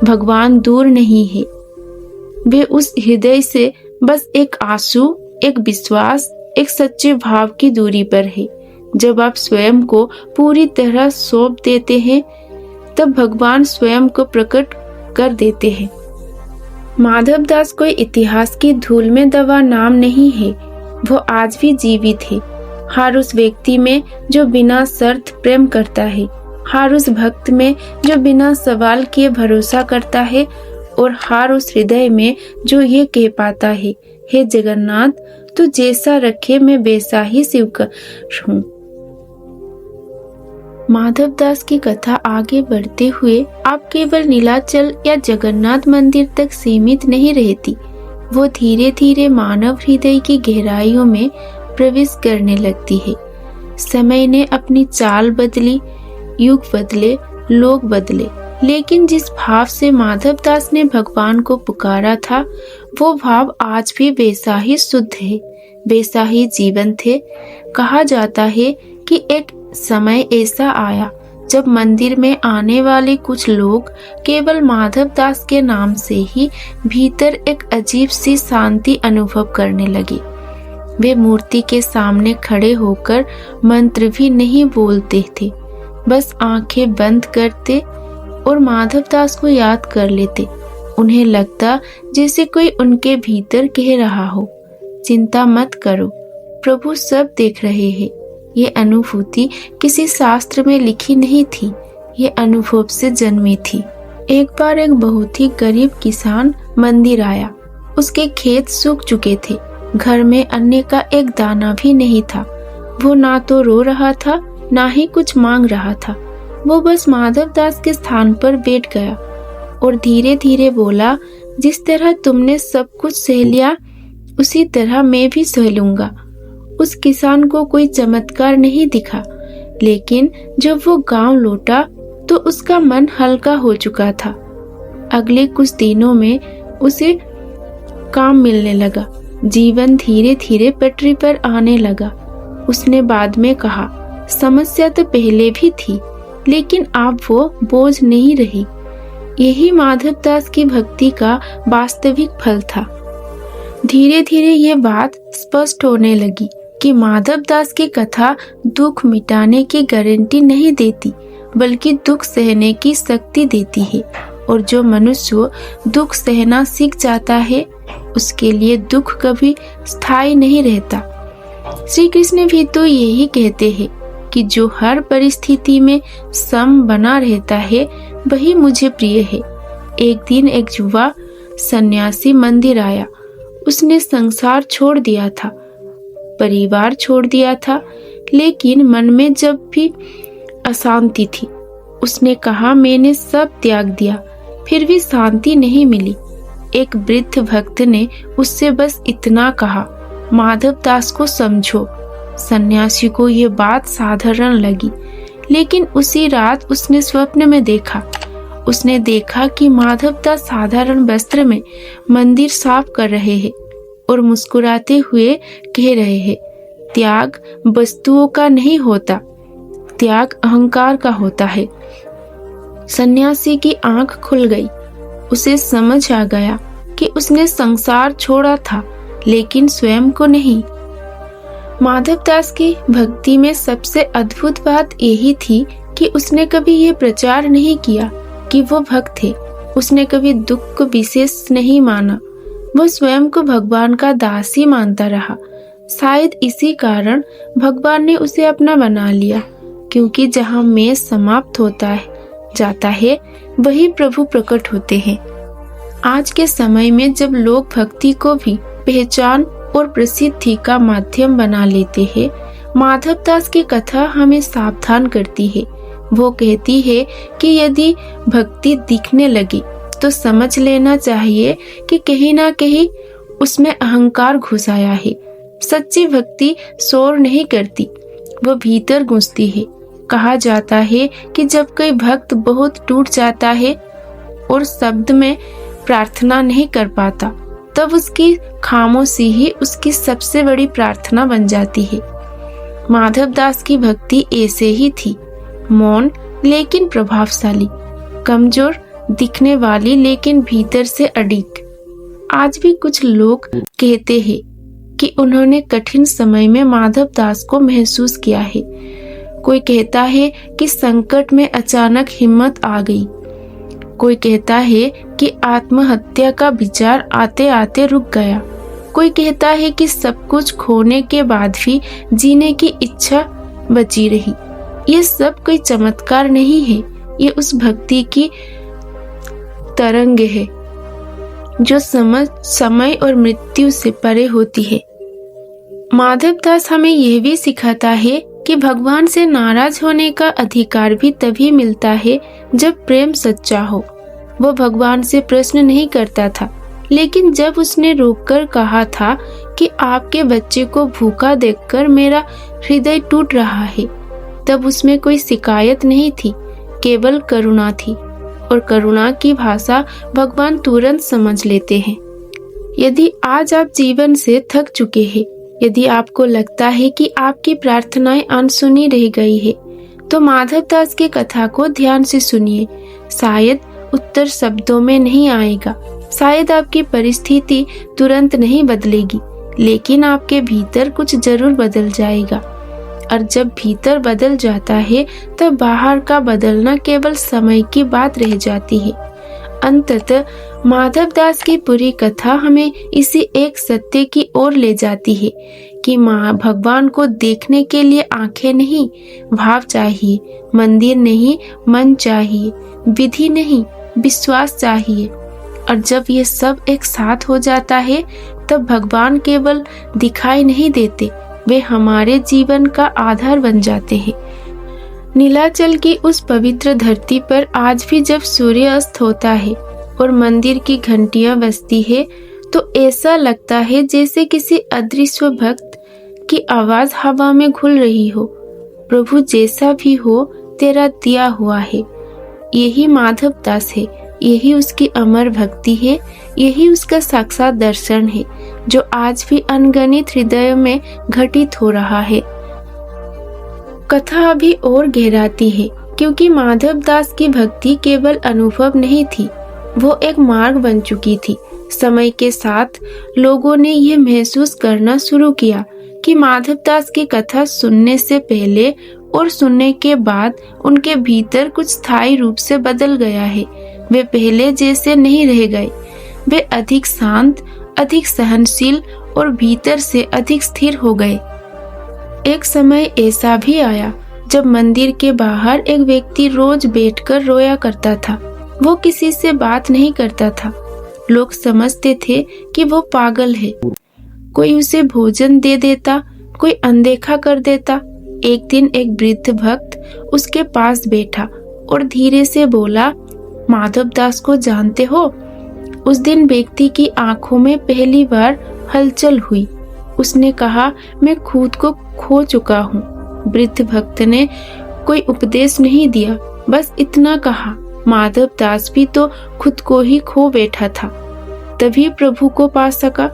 भगवान दूर नहीं है, वे उस हृदय से बस एक आंसू, एक विश्वास, एक सच्चे भाव की दूरी पर है। जब आप स्वयं को पूरी तरह सौंप देते हैं, तब भगवान स्वयं को प्रकट कर देते हैं। माधवदास कोई इतिहास की धूल में दबा नाम नहीं है, वो आज भी जीवित है। हर उस व्यक्ति में जो बिना शर्त प्रेम करता है, हर उस भक्त में जो बिना सवाल किए भरोसा करता है, और हर उस हृदय में जो ये कह पाता है, हे जगन्नाथ, तू जैसा रखे मैं वैसा ही स्वीकार हूँ। माधवदास की कथा आगे बढ़ते हुए आप केवल नीलाचल या जगन्नाथ मंदिर तक सीमित नहीं रहती, वो धीरे धीरे मानव हृदय की गहराइयों में प्रवेश करने लगती है। समय ने अपनी चाल बदली, युग बदले, लोग बदले, लेकिन जिस भाव से माधवदास ने भगवान को पुकारा था, वो भाव आज भी वैसा ही शुद्ध है, वैसा ही जीवंत है। कहा जाता है कि एक समय ऐसा आया जब मंदिर में आने वाले कुछ लोग केवल माधवदास के नाम से ही भीतर एक अजीब सी शांति अनुभव करने लगे। वे मूर्ति के सामने खड़े होकर मंत्र भी नहीं बोलते थे, बस आंखें बंद करते और माधवदास को याद कर लेते। उन्हें लगता जैसे कोई उनके भीतर कह रहा हो, चिंता मत करो, प्रभु सब देख रहे हैं। ये अनुभूति किसी शास्त्र में लिखी नहीं थी, ये अनुभव से जन्मी थी। एक बार एक बहुत ही गरीब किसान मंदिर आया। उसके खेत सूख चुके थे, घर में अन्न का एक दाना भी नहीं था। वो ना तो रो रहा था, ना ही कुछ मांग रहा था, वो बस माधव दास के स्थान पर बैठ गया और धीरे धीरे बोला, जिस तरह तुमने सब कुछ सह लिया उसी तरह मैं भी सह लूंगा। उस किसान को कोई चमत्कार नहीं दिखा, लेकिन जब वो गांव लौटा तो उसका मन हल्का हो चुका था। अगले कुछ दिनों में उसे काम मिलने लगा। जीवन धीरे धीरे पटरी पर आने लगा। उसने बाद में कहा, समस्या तो पहले भी थी, लेकिन अब वो बोझ नहीं रही। यही माधव दास की भक्ति का वास्तविक फल था। धीरे धीरे ये बात स्पष्ट होने लगी कि माधव दास की कथा दुख मिटाने की गारंटी नहीं देती, बल्कि दुख सहने की शक्ति देती है। और जो मनुष्य दुख सहना सीख जाता है, उसके लिए दुख कभी स्थायी नहीं रहता। श्री कृष्ण भी तो यही कहते हैं कि जो हर परिस्थिति में सम बना रहता है वही मुझे प्रिय है। एक दिन एक युवा सन्यासी मंदिर आया। उसने संसार छोड़ दिया था, परिवार छोड़ दिया था, लेकिन मन में जब भी अशांति थी। उसने कहा, मैंने सब त्याग दिया, फिर भी शांति नहीं मिली। एक वृद्ध भक्त ने उससे बस इतना कहा, माधव दास को समझो। सन्यासी को ये बात साधारण लगी, लेकिन उसी रात उसने स्वप्न में देखा। उसने देखा कि माधव दास साधारण वस्त्र में मंदिर साफ कर रहे हैं और मुस्कुराते हुए कह रहे हैं, त्याग वस्तुओं का नहीं होता, त्याग अहंकार का होता है। सन्यासी की आंख खुल गई। उसे समझ आ गया कि उसने संसार छोड़ा था, लेकिन स्वयं को नहीं। माधव दास की भक्ति में सबसे अद्भुत बात यही थी कि उसने कभी ये प्रचार नहीं किया कि वो भक्त थे। उसने कभी दुख को विशेष नहीं माना। वो स्वयं को भगवान का दास ही मानता रहा। शायद इसी कारण भगवान ने उसे अपना बना लिया, क्योंकि जहाँ मैं समाप्त जाता है वही प्रभु प्रकट होते हैं। आज के समय में जब लोग भक्ति को भी पहचान और प्रसिद्धि का माध्यम बना लेते हैं, माधव दास की कथा हमें सावधान करती है। वो कहती है कि यदि भक्ति दिखने लगी तो समझ लेना चाहिए कि कहीं ना कहीं उसमें अहंकार घुस आया है। सच्ची भक्ति शोर नहीं करती, वो भीतर घुसती है। कहा जाता है कि जब कोई भक्त बहुत टूट जाता है और शब्द में प्रार्थना नहीं कर पाता, तब उसकी खामोशी ही उसकी सबसे बड़ी प्रार्थना बन जाती है। माधव दास की भक्ति ऐसे ही थी, मौन लेकिन प्रभावशाली, कमजोर दिखने वाली लेकिन भीतर से अडिग। आज भी कुछ लोग कहते हैं कि उन्होंने कठिन समय में माधव दास को महसूस किया है। कोई कहता है कि संकट में अचानक हिम्मत आ गई। कोई कहता है कि आत्महत्या का विचार आते आते रुक गया। कोई कहता है कि सब कुछ खोने के बाद भी जीने की इच्छा बची रही। ये सब कोई चमत्कार नहीं है, ये उस भक्ति की तरंग है जो समय और मृत्यु से परे होती है। माधव दास हमें यह भी सिखाता है कि भगवान से नाराज होने का अधिकार भी तभी मिलता है जब प्रेम सच्चा हो। वो भगवान से प्रश्न नहीं करता था, लेकिन जब उसने रोककर कहा था कि आपके बच्चे को भूखा देखकर मेरा हृदय टूट रहा है, तब उसमें कोई शिकायत नहीं थी, केवल करुणा थी। और करुणा की भाषा भगवान तुरंत समझ लेते हैं। यदि आज आप जीवन से थक चुके हैं, यदि आपको लगता है कि आपकी प्रार्थनाएं अनसुनी रह गई है, तो माधव दास की कथा को ध्यान से सुनिए। शायद उत्तर शब्दों में नहीं आएगा, शायद आपकी परिस्थिति तुरंत नहीं बदलेगी, लेकिन आपके भीतर कुछ जरूर बदल जाएगा। और जब भीतर बदल जाता है तब बाहर का बदलना केवल समय की बात रह जाती है। अंततः माधव दास की पूरी कथा हमें इसी एक सत्य की ओर ले जाती है कि भगवान को देखने के लिए आंखें नहीं, भाव चाहिए, मंदिर नहीं, मन चाहिए, विधि नहीं, विश्वास चाहिए। और जब ये सब एक साथ हो जाता है, तब भगवान केवल दिखाई नहीं देते, वे हमारे जीवन का आधार बन जाते हैं। नीलाचल की उस पवित्र धरती पर आज भी जब सूर्य अस्त होता है और मंदिर की घंटियां बजती है तो ऐसा लगता है जैसे किसी अदृश्य भक्त की आवाज हवा में घुल रही हो। प्रभु जैसा भी हो तेरा दिया हुआ है। यही माधव दास है, यही उसकी अमर भक्ति है, यही उसका साक्षात दर्शन है जो आज भी अनगणित हृदय में घटित हो रहा है। कथा अभी और गहराती है क्योंकि माधव दास की भक्ति केवल अनुभव नहीं थी, वो एक मार्ग बन चुकी थी। समय के साथ लोगों ने यह महसूस करना शुरू किया कि माधव दास की कथा सुनने से पहले और सुनने के बाद उनके भीतर कुछ स्थायी रूप से बदल गया है। वे पहले जैसे नहीं रह गए, वे अधिक शांत, अधिक सहनशील और भीतर से अधिक स्थिर हो गए। एक समय ऐसा भी आया जब मंदिर के बाहर एक व्यक्ति रोज बैठकर रोया करता था। वो किसी से बात नहीं करता था। लोग समझते थे कि वो पागल है। कोई उसे भोजन दे देता, कोई अनदेखा कर देता। एक दिन एक वृद्ध भक्त उसके पास बैठा और धीरे से बोला, माधव दास को जानते हो? उस दिन व्यक्ति की आंखों में पहली बार हलचल हुई। उसने कहा, मैं खुद को खो चुका हूँ। वृद्ध भक्त ने कोई उपदेश नहीं दिया, बस इतना कहा, माधव दास भी तो खुद को ही खो बैठा था, तभी प्रभु को पा सका।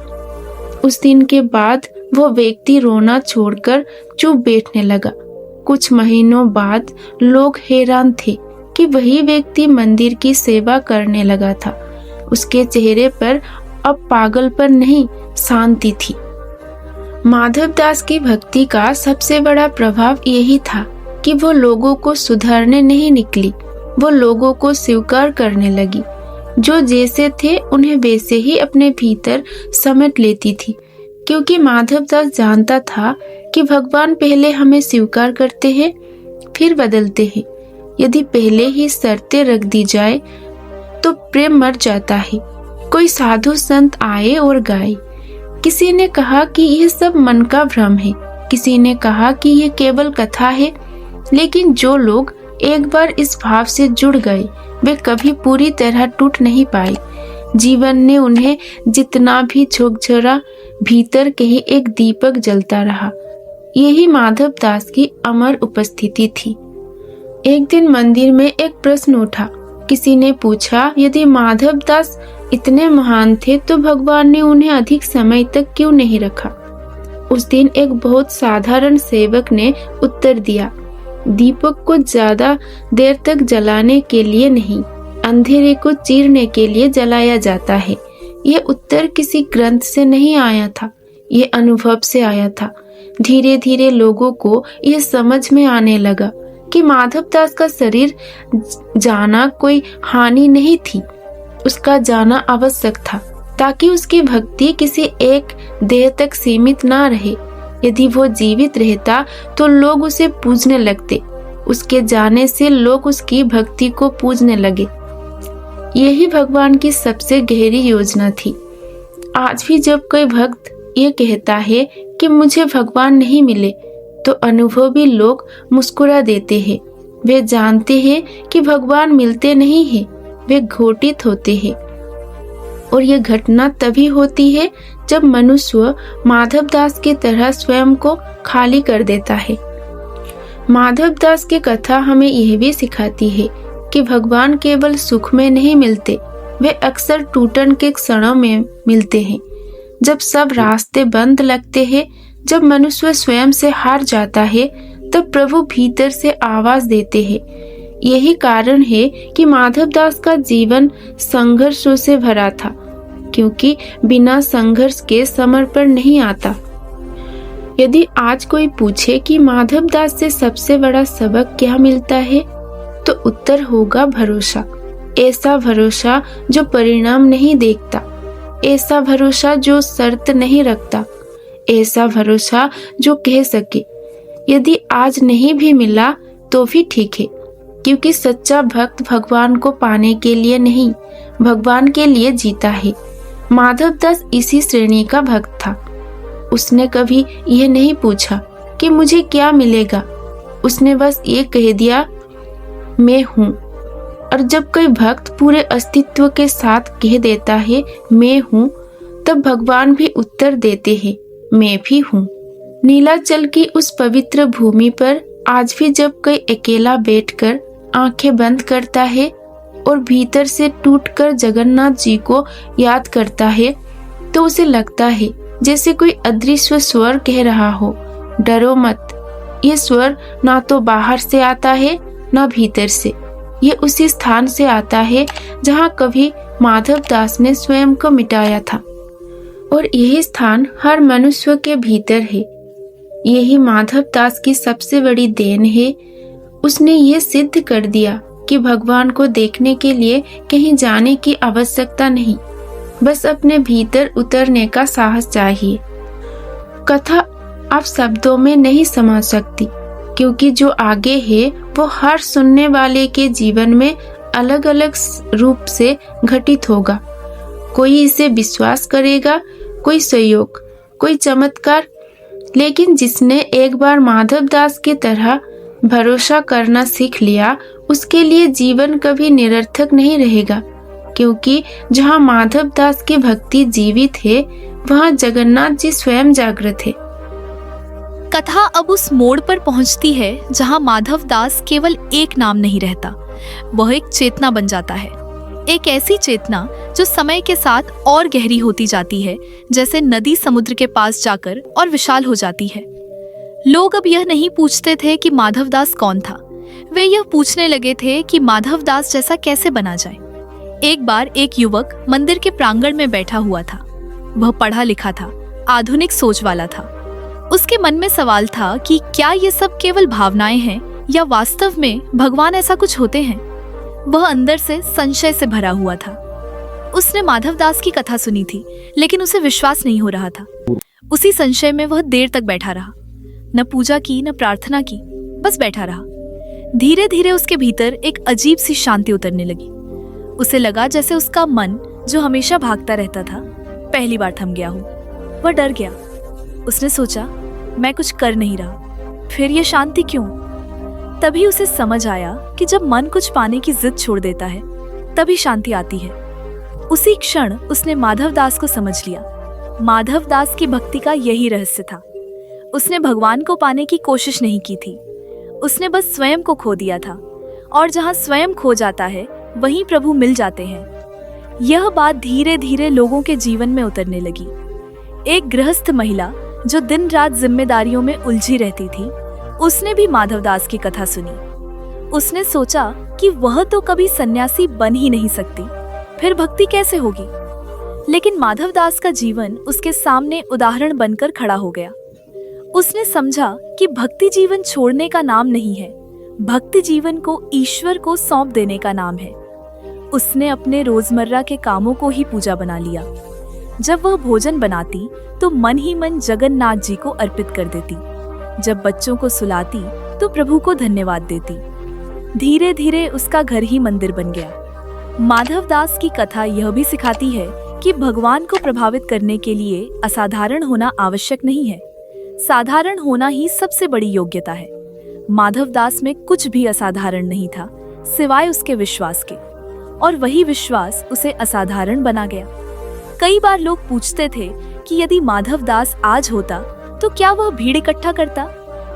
उस दिन के बाद वो व्यक्ति रोना छोड़कर चुप बैठने लगा। कुछ महीनों बाद लोग हैरान थे कि वही व्यक्ति मंदिर की सेवा करने लगा था। उसके चेहरे पर अब पागलपन नहीं, शांति थी। माधव दास की भक्ति का सबसे बड़ा प्रभाव यही था कि वो लोगों को सुधारने नहीं निकली, वो लोगों को स्वीकार करने लगी। जो जैसे थे उन्हें वैसे ही अपने भीतर समेट लेती थी, क्योंकि माधव दास जानता था कि भगवान पहले हमें स्वीकार करते हैं, फिर बदलते हैं। यदि पहले ही शर्तें रख दी जाए तो प्रेम मर जाता है। कोई साधु संत आए और गाए। किसी ने कहा कि यह सब मन का भ्रम है, किसी ने कहा कि यह केवल कथा है। लेकिन जो लोग एक बार इस भाव से जुड़ गए वे कभी पूरी तरह टूट नहीं पाए। जीवन ने उन्हें जितना भी झोंकझोरा, भीतर कहीं एक दीपक जलता रहा। यही माधव दास की अमर उपस्थिति थी। एक दिन मंदिर में एक प्रश्न उठा। किसी ने पूछा, यदि माधव दास इतने महान थे तो भगवान ने उन्हें अधिक समय तक क्यों नहीं रखा? उस दिन एक बहुत साधारण सेवक ने उत्तर दिया, दीपक को ज्यादा देर तक जलाने के लिए नहीं, अंधेरे को चीरने के लिए जलाया जाता है। यह उत्तर किसी ग्रंथ से नहीं आया था, यह अनुभव से आया था। धीरे धीरे लोगों को यह समझ में आने लगा कि माधव दास का शरीर जाना कोई हानि नहीं थी, उसका जाना आवश्यक था ताकि उसकी भक्ति किसी एक देह तक सीमित ना रहे। यदि वो जीवित रहता तो लोग उसे पूजने लगते, उसके जाने से लोग उसकी भक्ति को पूजने लगे। यही भगवान की सबसे गहरी योजना थी। आज भी जब कोई भक्त ये कहता है कि मुझे भगवान नहीं मिले, तो अनुभवी लोग मुस्कुरा देते हैं। वे जानते हैं कि भगवान मिलते नहीं हैं, वे घोटित होते हैं। और यह घटना तभी होती है जब मनुष्य माधव दास की तरह स्वयं को खाली कर देता है। माधव दास की कथा हमें यह भी सिखाती है कि भगवान केवल सुख में नहीं मिलते, वे अक्सर टूटन के क्षणों में मिलते हैं। जब सब रास्ते बंद लगते हैं, जब मनुष्य स्वयं से हार जाता है, तब प्रभु भीतर से आवाज देते हैं। यही कारण है कि माधव दास का जीवन संघर्षों से भरा था, क्योंकि बिना संघर्ष के समर्पण नहीं आता। यदि आज कोई पूछे कि माधव दास से सबसे बड़ा सबक क्या मिलता है, तो उत्तर होगा भरोसा। ऐसा भरोसा जो परिणाम नहीं देखता, ऐसा भरोसा जो शर्त नहीं रखता, ऐसा भरोसा जो कह सके, यदि आज नहीं भी मिला तो भी ठीक है, क्योंकि सच्चा भक्त भगवान को पाने के लिए नहीं, भगवान के लिए जीता है। माधव दास इसी श्रेणी का भक्त था। उसने कभी यह नहीं पूछा कि मुझे क्या मिलेगा, उसने बस ये कह दिया, मैं हूँ। और जब कोई भक्त पूरे अस्तित्व के साथ कह देता है मैं हूँ, तब भगवान भी उत्तर देते हैं, मैं भी हूँ। नीलाचल की उस पवित्र भूमि पर आज भी जब कोई अकेला बैठकर आंखें बंद करता है और भीतर से टूटकर जगन्नाथ जी को याद करता है, तो उसे लगता है जैसे कोई अदृश्य स्वर कह रहा हो, डरो मत। ये स्वर ना तो बाहर से आता है ना भीतर से, ये उसी स्थान से आता है जहाँ कभी माधव दास ने स्वयं को मिटाया था। और यही स्थान हर मनुष्य के भीतर है। यही माधव दास की सबसे बड़ी देन है। उसने ये सिद्ध कर दिया कि भगवान को देखने के लिए कहीं जाने की आवश्यकता नहीं, बस अपने भीतर उतरने का साहस चाहिए। कथा आप शब्दों में नहीं समझ सकती, क्योंकि जो आगे है वो हर सुनने वाले के जीवन में अलग अलग रूप से घटित होगा। कोई इसे विश्वास करेगा, कोई संयोग, कोई चमत्कार, लेकिन जिसने एक बार माधव दास की तरह भरोसा करना सीख लिया, उसके लिए जीवन कभी निरर्थक नहीं रहेगा, क्योंकि जहाँ माधव दास की भक्ति जीवित है, वहाँ जगन्नाथ जी स्वयं जागृत है। कथा अब उस मोड़ पर पहुंचती है जहां माधव दास केवल एक नाम नहीं रहता, वह एक चेतना बन जाता है। एक ऐसी चेतना जो समय के साथ और गहरी होती जाती है, जैसे नदी समुद्र के पास जाकर और विशाल हो जाती है। लोग अब यह नहीं पूछते थे कि माधव दास कौन था, वे यह पूछने लगे थे कि माधव दास जैसा कैसे बना जाए। एक बार एक युवक मंदिर के प्रांगण में बैठा हुआ था। वह पढ़ा लिखा था, आधुनिक सोच वाला था। उसके मन में सवाल था कि क्या ये सब केवल भावनाएं हैं या वास्तव में भगवान ऐसा कुछ होते हैं। वह अंदर से संशय से भरा हुआ था। उसने माधव दास की कथा सुनी थी, लेकिन उसे विश्वास नहीं हो रहा था। उसी संशय में वह देर तक बैठा रहा, न पूजा की न प्रार्थना की, बस बैठा रहा। धीरे धीरे उसके भीतर एक अजीब सी शांति उतरने लगी। उसे लगा जैसे उसका मन, जो हमेशा भागता रहता था, पहली बार थम गया हो। वह डर गया। उसने सोचा, मैं कुछ कर नहीं रहा, फिर यह शांति क्यों? तभी उसे समझ आया कि जब मन कुछ पाने की जिद छोड़ देता है, तभी शांति आती है। उसी क्षण उसने माधव दास को समझ लिया। माधव दास की भक्ति का यही रहस्य था। उसने भगवान को पाने की कोशिश नहीं की थी, उसने बस स्वयं को खो दिया था। और जहाँ स्वयं खो जाता है, वहीं प्रभु मिल जाते हैं। यह बात धीरे धीरे लोगों के जीवन में उतरने लगी। एक गृहस्थ महिला जो दिन रात जिम्मेदारियों में उलझी रहती थी, उसने भी माधव दास की कथा सुनी। उसने सोचा कि वह तो कभी सन्यासी बन ही नहीं सकती, फिर भक्ति कैसे होगी। लेकिन माधव दास का जीवन उसके सामने उदाहरण बनकर खड़ा हो गया। उसने समझा कि भक्ति जीवन छोड़ने का नाम नहीं है, भक्ति जीवन को ईश्वर को सौंप देने का नाम है। उसने अपने रोजमर्रा के कामों को ही पूजा बना लिया। जब वह भोजन बनाती तो मन ही मन जगन्नाथ जी को अर्पित कर देती। जब बच्चों को सुलाती तो प्रभु को धन्यवाद देती। धीरे धीरे उसका घर ही मंदिर बन गया। माधव दास की कथा यह भी सिखाती है कि भगवान को प्रभावित करने के लिए असाधारण होना आवश्यक नहीं है, साधारण होना ही सबसे बड़ी योग्यता है। माधव दास में कुछ भी असाधारण नहीं था, सिवाय उसके विश्वास के, और वही विश्वास उसे असाधारण बना गया। कई बार लोग पूछते थे कि यदि माधव दास आज होता तो क्या वह भीड़ इकट्ठा करता,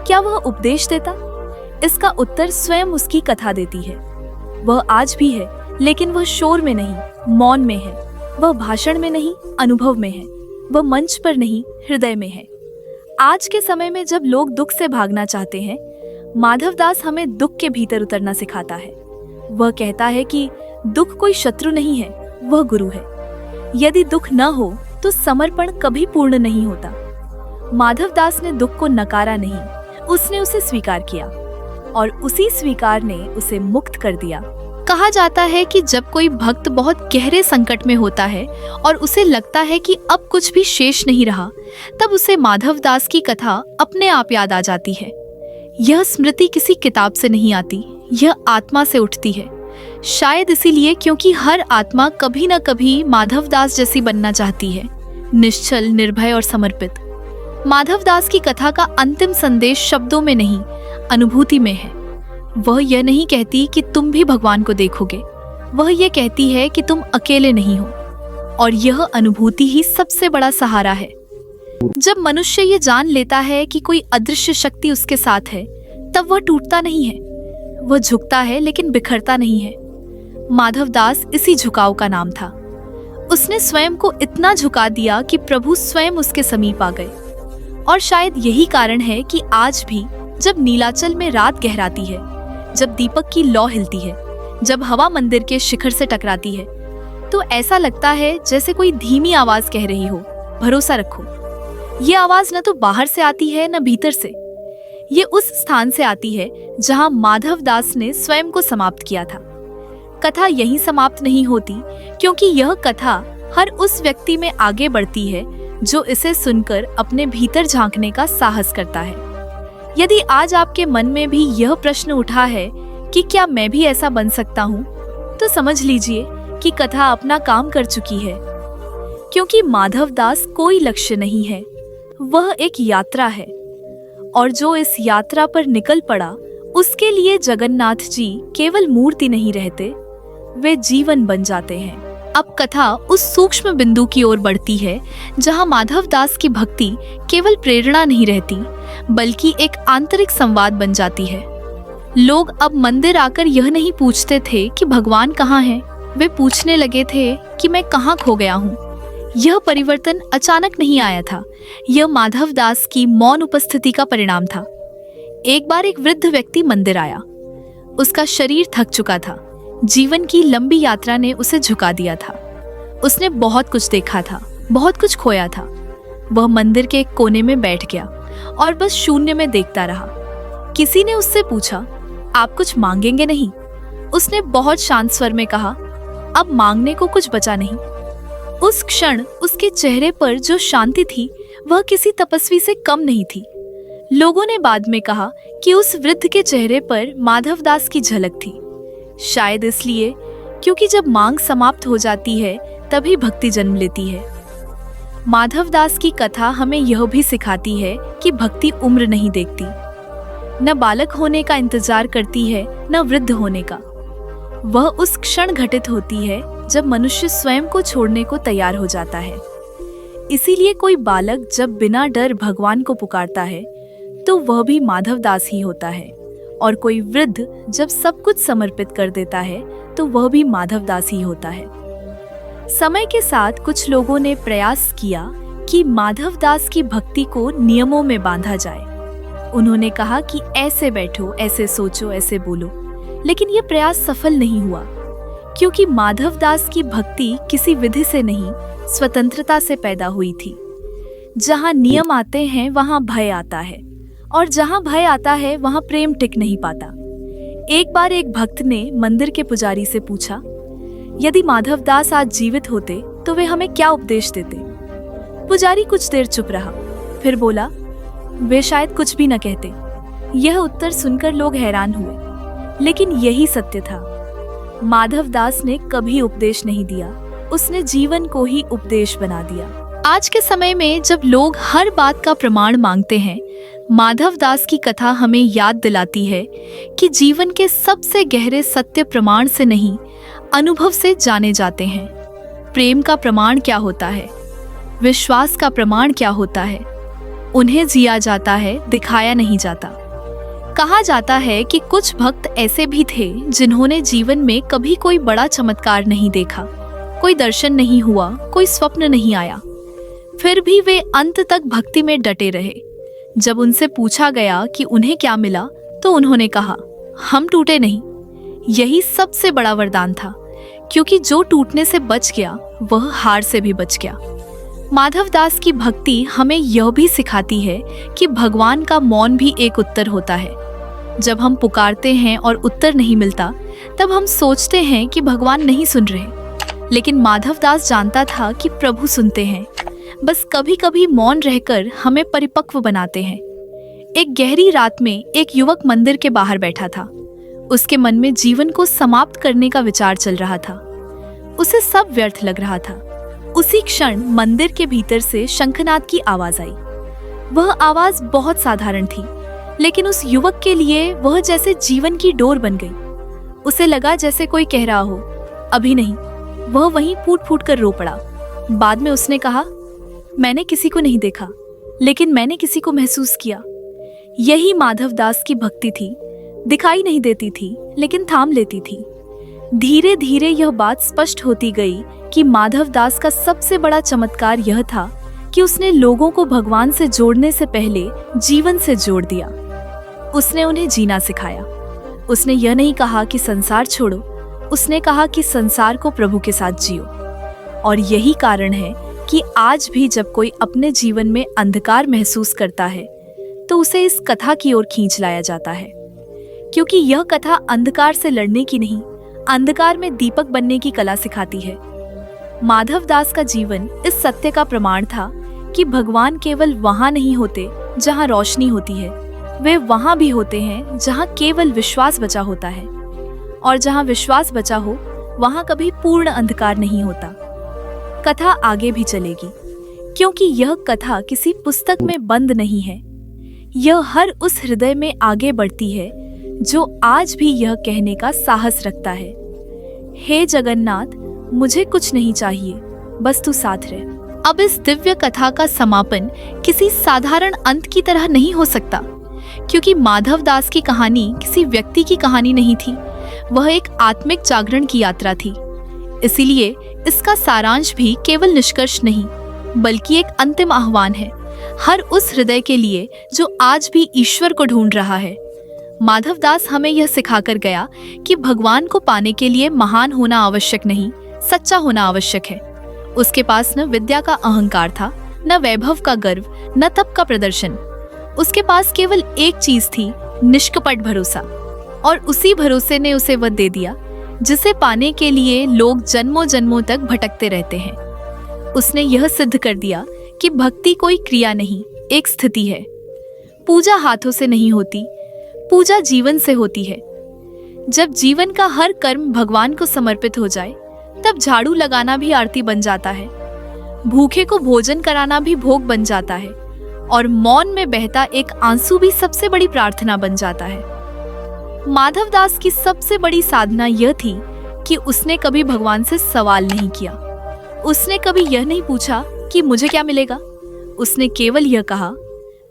क्या वह उपदेश देता? इसका उत्तर स्वयं उसकी कथा देती है। वह आज भी है, लेकिन वह शोर में नहीं, मौन में है। वह भाषण में नहीं, अनुभव में है। वह मंच पर नहीं, हृदय में है। आज के समय में जब लोग दुख से भागना चाहते हैं, माधव दास हमें दुख के भीतर उतरना सिखाता है। वह कहता है कि दुख कोई शत्रु नहीं है, वह गुरु है। यदि दुख न हो तो समर्पण कभी पूर्ण नहीं होता। माधव दास ने दुख को नकारा नहीं, उसने उसे स्वीकार किया, और उसी स्वीकार ने उसे मुक्त कर दिया। कहा जाता है कि जब कोई भक्त बहुत गहरे संकट में होता है और उसे लगता है कि अब कुछ भी शेष नहीं रहा, तब उसे माधव दास की कथा अपने आप याद आ जाती है। यह स्मृति किसी किताब से नहीं आती, यह आत्मा से उठती है। शायद इसीलिए क्योंकि हर आत्मा कभी न कभी माधव दास जैसी बनना चाहती है, निश्चल, निर्भय और समर्पित। माधव दास की कथा का अंतिम संदेश शब्दों में नहीं, अनुभूति में है। वह यह नहीं कहती कि तुम भी भगवान को देखोगे, वह यह कहती है कि तुम अकेले नहीं हो। और यह अनुभूति ही सबसे बड़ा सहारा है। जब मनुष्य ये जान लेता है कि कोई अदृश्य शक्ति उसके साथ है, तब वह टूटता नहीं है, वह झुकता है लेकिन बिखरता नहीं है। माधव दास इसी झुकाव का नाम था। उसने स्वयं को इतना झुका दिया कि प्रभु स्वयं उसके समीप आ गए। और शायद यही कारण है कि आज भी जब नीलाचल में रात गहराती है, जब दीपक की लौ हिलती है, जब हवा मंदिर के शिखर से टकराती है, तो ऐसा लगता है जैसे कोई धीमी आवाज कह रही हो, भरोसा रखो। ये आवाज न तो बाहर से आती है न भीतर से, ये उस स्थान से आती है जहां माधव दास ने स्वयं को समाप्त किया था। कथा यहीं समाप्त नहीं होती, क्योंकि यह कथा हर उस व्यक्ति में आगे बढ़ती है जो इसे सुनकर अपने भीतर झांकने का साहस करता है। यदि आज आपके मन में भी यह प्रश्न उठा है कि क्या मैं भी ऐसा बन सकता हूँ, तो समझ लीजिए कि कथा अपना काम कर चुकी है। क्योंकि माधव दास कोई लक्ष्य नहीं है, वह एक यात्रा है। और जो इस यात्रा पर निकल पड़ा, उसके लिए जगन्नाथ जी केवल मूर्ति नहीं रहते, वे जीवन बन जाते हैं। अब कथा उस सूक्ष्म बिंदु की ओर बढ़ती है जहां माधव दास की भक्ति केवल प्रेरणा नहीं रहती, बल्कि एक आंतरिक संवाद बन जाती है। लोग अब मंदिर आकर यह नहीं पूछते थे कि भगवान कहाँ है, वे पूछने लगे थे कि मैं कहाँ खो गया हूँ। यह परिवर्तन अचानक नहीं आया था, यह माधव दास की मौन उपस्थिति का परिणाम था। एक बार एक वृद्ध व्यक्ति मंदिर आया। उसका शरीर थक चुका था, जीवन की लंबी यात्रा ने उसे झुका दिया था। उसने बहुत कुछ देखा था, बहुत कुछ खोया था। वह मंदिर के एक कोने में बैठ गया और बस शून्य में देखता रहा। किसी ने उससे पूछा, आप कुछ मांगेंगे नहीं? उसने बहुत शांत स्वर में कहा, अब मांगने को कुछ बचा नहीं। उस क्षण उसके चेहरे पर जो शांति थी, वह किसी तपस्वी से कम नहीं थी। लोगों ने बाद में कहा कि उस वृद्ध के चेहरे पर माधव दास की झलक थी। शायद इसलिए क्योंकि जब मांग समाप्त हो जाती है, तभी भक्ति जन्म लेती है। माधव दास की कथा हमें यह भी सिखाती है कि भक्ति उम्र नहीं देखती, न बालक होने का इंतजार करती है, न वृद्ध होने का। वह उस क्षण घटित होती है जब मनुष्य स्वयं को छोड़ने को तैयार हो जाता है। इसीलिए कोई बालक जब बिना डर भगवान को पुकारता है, तो वह भी माधव दास ही होता है। और कोई वृद्ध जब सब कुछ समर्पित कर देता है, तो वह भी माधव दास ही होता है। समय के साथ कुछ लोगों ने प्रयास किया कि माधव दास की भक्ति को नियमों में बांधा जाए। उन्होंने कहा कि ऐसे बैठो, ऐसे सोचो, ऐसे बोलो, लेकिन यह प्रयास सफल नहीं हुआ, क्योंकि माधव दास की भक्ति किसी विधि से नहीं, स्वतंत्रता से पैदा हुई थी। जहाँ नियम आते हैं वहाँ भय आता है, और जहाँ भय आता है वहाँ प्रेम टिक नहीं पाता। एक बार एक भक्त ने मंदिर के पुजारी से पूछा, यदि माधव दास आज जीवित होते तो वे हमें क्या उपदेश देते? पुजारी कुछ देर चुप रहा, फिर बोला, वे शायद कुछ भी न कहते। यह उत्तर सुनकर लोग हैरान हुए, लेकिन यही सत्य था। माधव दास ने कभी उपदेश नहीं दिया, उसने जीवन को ही उपदेश बना दिया। आज के समय में जब लोग हर बात का प्रमाण मांगते हैं, माधव दास की कथा हमें याद दिलाती है कि जीवन के सबसे गहरे सत्य प्रमाण से नहीं, अनुभव से जाने जाते हैं। प्रेम का प्रमाण क्या होता है? विश्वास का प्रमाण क्या होता है? उन्हें जिया जाता है, दिखाया नहीं जाता। कहा जाता है कि कुछ भक्त ऐसे भी थे जिन्होंने जीवन में कभी कोई बड़ा चमत्कार नहीं देखा, कोई दर्शन नहीं हुआ, कोई स्वप्न नहीं आया, फिर भी वे अंत तक भक्ति में डटे रहे। जब उनसे पूछा गया कि उन्हें क्या मिला, तो उन्होंने कहा, हम टूटे नहीं। यही सबसे बड़ा वरदान था, क्योंकि जो टूटने से बच गया वह हार से भी बच गया। माधव दास की भक्ति हमें यह भी सिखाती है कि भगवान का मौन भी एक उत्तर होता है। जब हम पुकारते हैं और उत्तर नहीं मिलता, तब हम सोचते हैं कि भगवान नहीं सुन रहे, लेकिन माधव दास जानता था कि प्रभु सुनते हैं, बस कभी कभी मौन रहकर हमें परिपक्व बनाते हैं। एक गहरी रात में एक युवक मंदिर के बाहर बैठा था। उसके मन में जीवन को समाप्त करने का विचार चल रहा था। उसे सब व्यर्थ लग रहा था। उसी क्षण मंदिर के भीतर से शंखनाद की आवाज आई। वह आवाज बहुत साधारण थी, लेकिन उस युवक के लिए वह जैसे जीवन की डोर बन गई। उसे लगा जैसे कोई कह रहा हो, अभी नहीं। वह वहीं फूट फूट कर रो पड़ा। बाद में उसने कहा, मैंने किसी को नहीं देखा, लेकिन मैंने किसी को महसूस किया। यही माधव दास की भक्ति थी। दिखाई नहीं देती थी, लेकिन थाम लेती थी। धीरे धीरे यह बात स्पष्ट होती गई कि माधव दास का सबसे बड़ा चमत्कार यह था कि उसने लोगों को भगवान से जोड़ने से पहले जीवन से जोड़ दिया। उसने उन्हें जीना सिखाया। उसने यह नहीं कहा कि संसार छोड़ो, उसने कहा कि संसार को प्रभु के साथ जियो। और यही कारण है कि आज भी जब कोई अपने जीवन में अंधकार महसूस करता है तो उसे इस कथा की ओर खींच लाया जाता है, क्योंकि यह कथा अंधकार से लड़ने की नहीं, अंधकार में दीपक बनने की कला सिखाती है। माधव दास का जीवन इस सत्य का प्रमाण था कि भगवान केवल वहां नहीं होते जहां रोशनी होती है, वे वहां भी होते हैं जहां केवल विश्वास बचा होता है। और जहां विश्वास बचा हो वहां कभी पूर्ण अंधकार नहीं होता। कथा आगे भी चलेगी, क्योंकि यह कथा किसी पुस्तक में बंद नहीं है। यह हर उस हृदय में आगे बढ़ती है जो आज भी यह कहने का साहस रखता है, हे जगन्नाथ, मुझे कुछ नहीं चाहिए, बस तू साथ रह। अब इस दिव्य कथा का समापन किसी साधारण अंत की तरह नहीं हो सकता, क्योंकि माधव दास की कहानी किसी व्यक्ति की कहानी नहीं थी, वह एक आत्मिक जागरण की यात्रा थी। इसीलिए इसका सारांश भी केवल निष्कर्ष नहीं, बल्कि एक अंतिम आह्वान है हर उस हृदय के लिए जो आज भी ईश्वर को ढूंढ रहा है। माधव दास हमें यह सिखाकर गया कि भगवान को पाने के लिए महान होना आवश्यक नहीं, सच्चा होना आवश्यक है। उसके पास न विद्या का अहंकार था, न वैभव का गर्व, न तप का प्रदर्शन। उसके पास केवल एक चीज थी, निष्कपट भरोसा। और उसी भरोसे ने उसे वह दे दिया जिसे पाने के लिए लोग जन्मों जन्मों तक भटकते रहते हैं। उसने यह सिद्ध कर दिया कि भक्ति कोई क्रिया नहीं, एक स्थिति है। पूजा हाथों से नहीं होती, पूजा जीवन से होती है। जब जीवन का हर कर्म भगवान को समर्पित हो जाए, तब झाड़ू लगाना भी आरती बन जाता है, भूखे को भोजन कराना भी भोग बन जाता है, और मौन में बहता एक आंसू भी सबसे बड़ी प्रार्थना बन जाता है। माधव दास की सबसे बड़ी साधना यह थी कि उसने कभी भगवान से सवाल नहीं किया। उसने कभी यह नहीं पूछा कि मुझे क्या मिलेगा। उसने केवल यह कहा,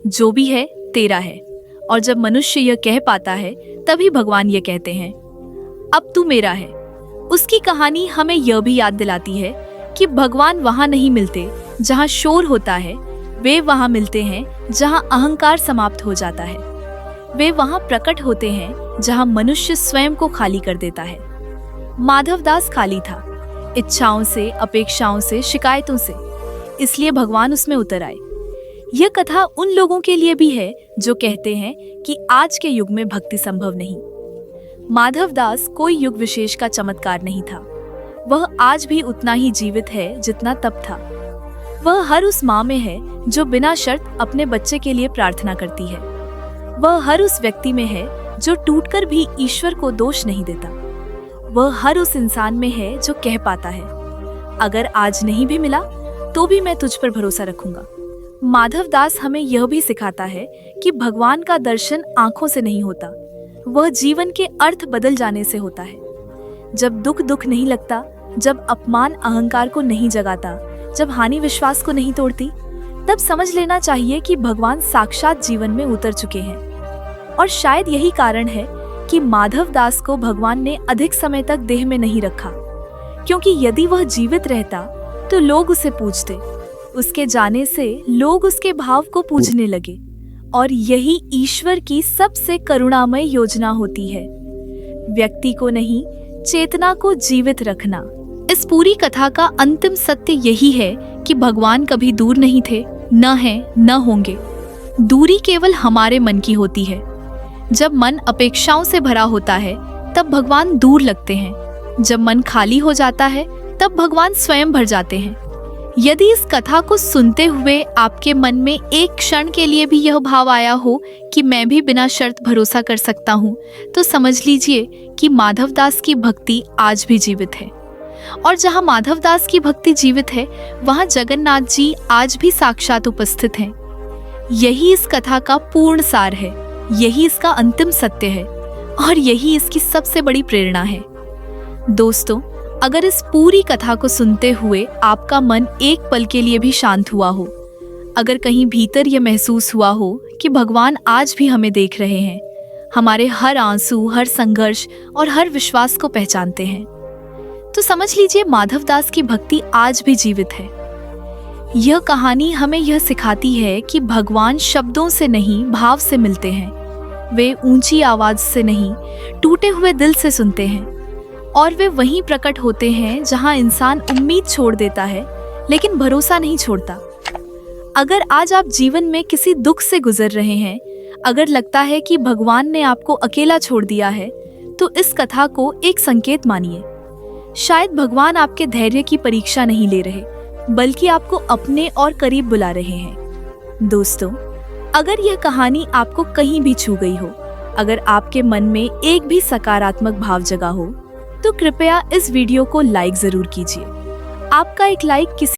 जो भी है तेरा है। और जब मनुष्य यह कह पाता है, तभी भगवान यह कहते हैं, अब तू मेरा है। उसकी कहानी हमें यह भी याद दिलाती है कि भगवान वहां नहीं मिलते जहां शोर होता है, वे वहां मिलते हैं जहां अहंकार समाप्त हो जाता है। वे वहां प्रकट होते हैं जहां मनुष्य स्वयं को खाली कर देता है। माधव दास खाली था, इच्छाओं से, अपेक्षाओं से, शिकायतों से। इसलिए भगवान उसमें उतर आए। यह कथा उन लोगों के लिए भी है जो कहते हैं कि आज के युग में भक्ति संभव नहीं। माधव दास कोई युग विशेष का चमत्कार नहीं था। वह आज भी उतना ही जीवित है जितना तब था। वह हर उस माँ में है जो बिना शर्त अपने बच्चे के लिए प्रार्थना करती है। वह हर उस व्यक्ति में है जो टूटकर भी ईश्वर को दोष नहीं देता। वह हर उस इंसान में है जो कह पाता है, अगर आज नहीं भी मिला तो भी मैं तुझ पर भरोसा रखूंगा। माधव दास हमें यह भी सिखाता है कि भगवान का दर्शन आंखों से नहीं होता, वह जीवन के अर्थ बदल जाने से होता है। जब दुख दुख नहीं लगता, जब अपमान अहंकार को नहीं जगाता, जब हानि विश्वास को नहीं तोड़ती, तब समझ लेना चाहिए कि भगवान साक्षात जीवन में उतर चुके हैं। और शायद यही कारण है कि माधव दास को भगवान ने अधिक समय तक देह में नहीं रखा, क्योंकि यदि वह जीवित रहता तो लोग उसे पूजते। उसके जाने से लोग उसके भाव को पूजने लगे, और यही ईश्वर की सबसे करुणामय योजना होती है, व्यक्ति को नहीं, चेतना को जीवित रखना। इस पूरी कथा का अंतिम सत्य यही है कि भगवान कभी दूर नहीं थे, न हैं, न होंगे। दूरी केवल हमारे मन की होती है। जब मन अपेक्षाओं से भरा होता है, तब भगवान दूर लगते हैं। जब मन खाली हो जाता है, तब भगवान स्वयं भर जाते हैं। यदि इस कथा को सुनते हुए आपके मन में एक क्षण के लिए भी यह भाव आया हो कि मैं भी बिना शर्त भरोसा कर सकता हूँ, तो समझ लीजिए कि माधव दास की भक्ति आज भी जीवित है। और जहाँ माधव दास की भक्ति जीवित है, वहाँ जगन्नाथ जी आज भी साक्षात उपस्थित हैं। यही इस कथा का पूर्ण सार है। यही इसका अंतिम सत्य है और यही इसकी सबसे बड़ी प्रेरणा है। दोस्तों, अगर इस पूरी कथा को सुनते हुए आपका मन एक पल के लिए भी शांत हुआ हो, अगर कहीं भीतर यह महसूस हुआ हो कि भगवान आज भी हमें देख रहे हैं, हमारे हर आंसू, हर संघर्ष और हर विश्वास को पहचानते हैं, तो समझ लीजिए माधव दास की भक्ति आज भी जीवित है। यह कहानी हमें यह सिखाती है कि भगवान शब्दों से नहीं, भाव से मिलते हैं। वे ऊंची आवाज से नहीं, टूटे हुए दिल से सुनते हैं और वे वहीं प्रकट होते हैं जहां इंसान उम्मीद छोड़ देता है लेकिन भरोसा नहीं छोड़ता। अगर आज आप जीवन में किसी दुख से गुजर रहे हैं, अगर लगता है कि भगवान ने आपको अकेला छोड़ दिया है, तो इस कथा को एक संकेत मानिए। शायद भगवान आपके धैर्य की परीक्षा नहीं ले रहे, बल्कि आपको अपने और करीब बुला रहे हैं। दोस्तों, अगर यह कहानी आपको कहीं भी छू गई हो, अगर आपके मन में एक भी सकारात्मक भाव जगा हो, तो कृपया इस वीडियो को लाइक जरूर कीजिए। आपका एक लाइक किसी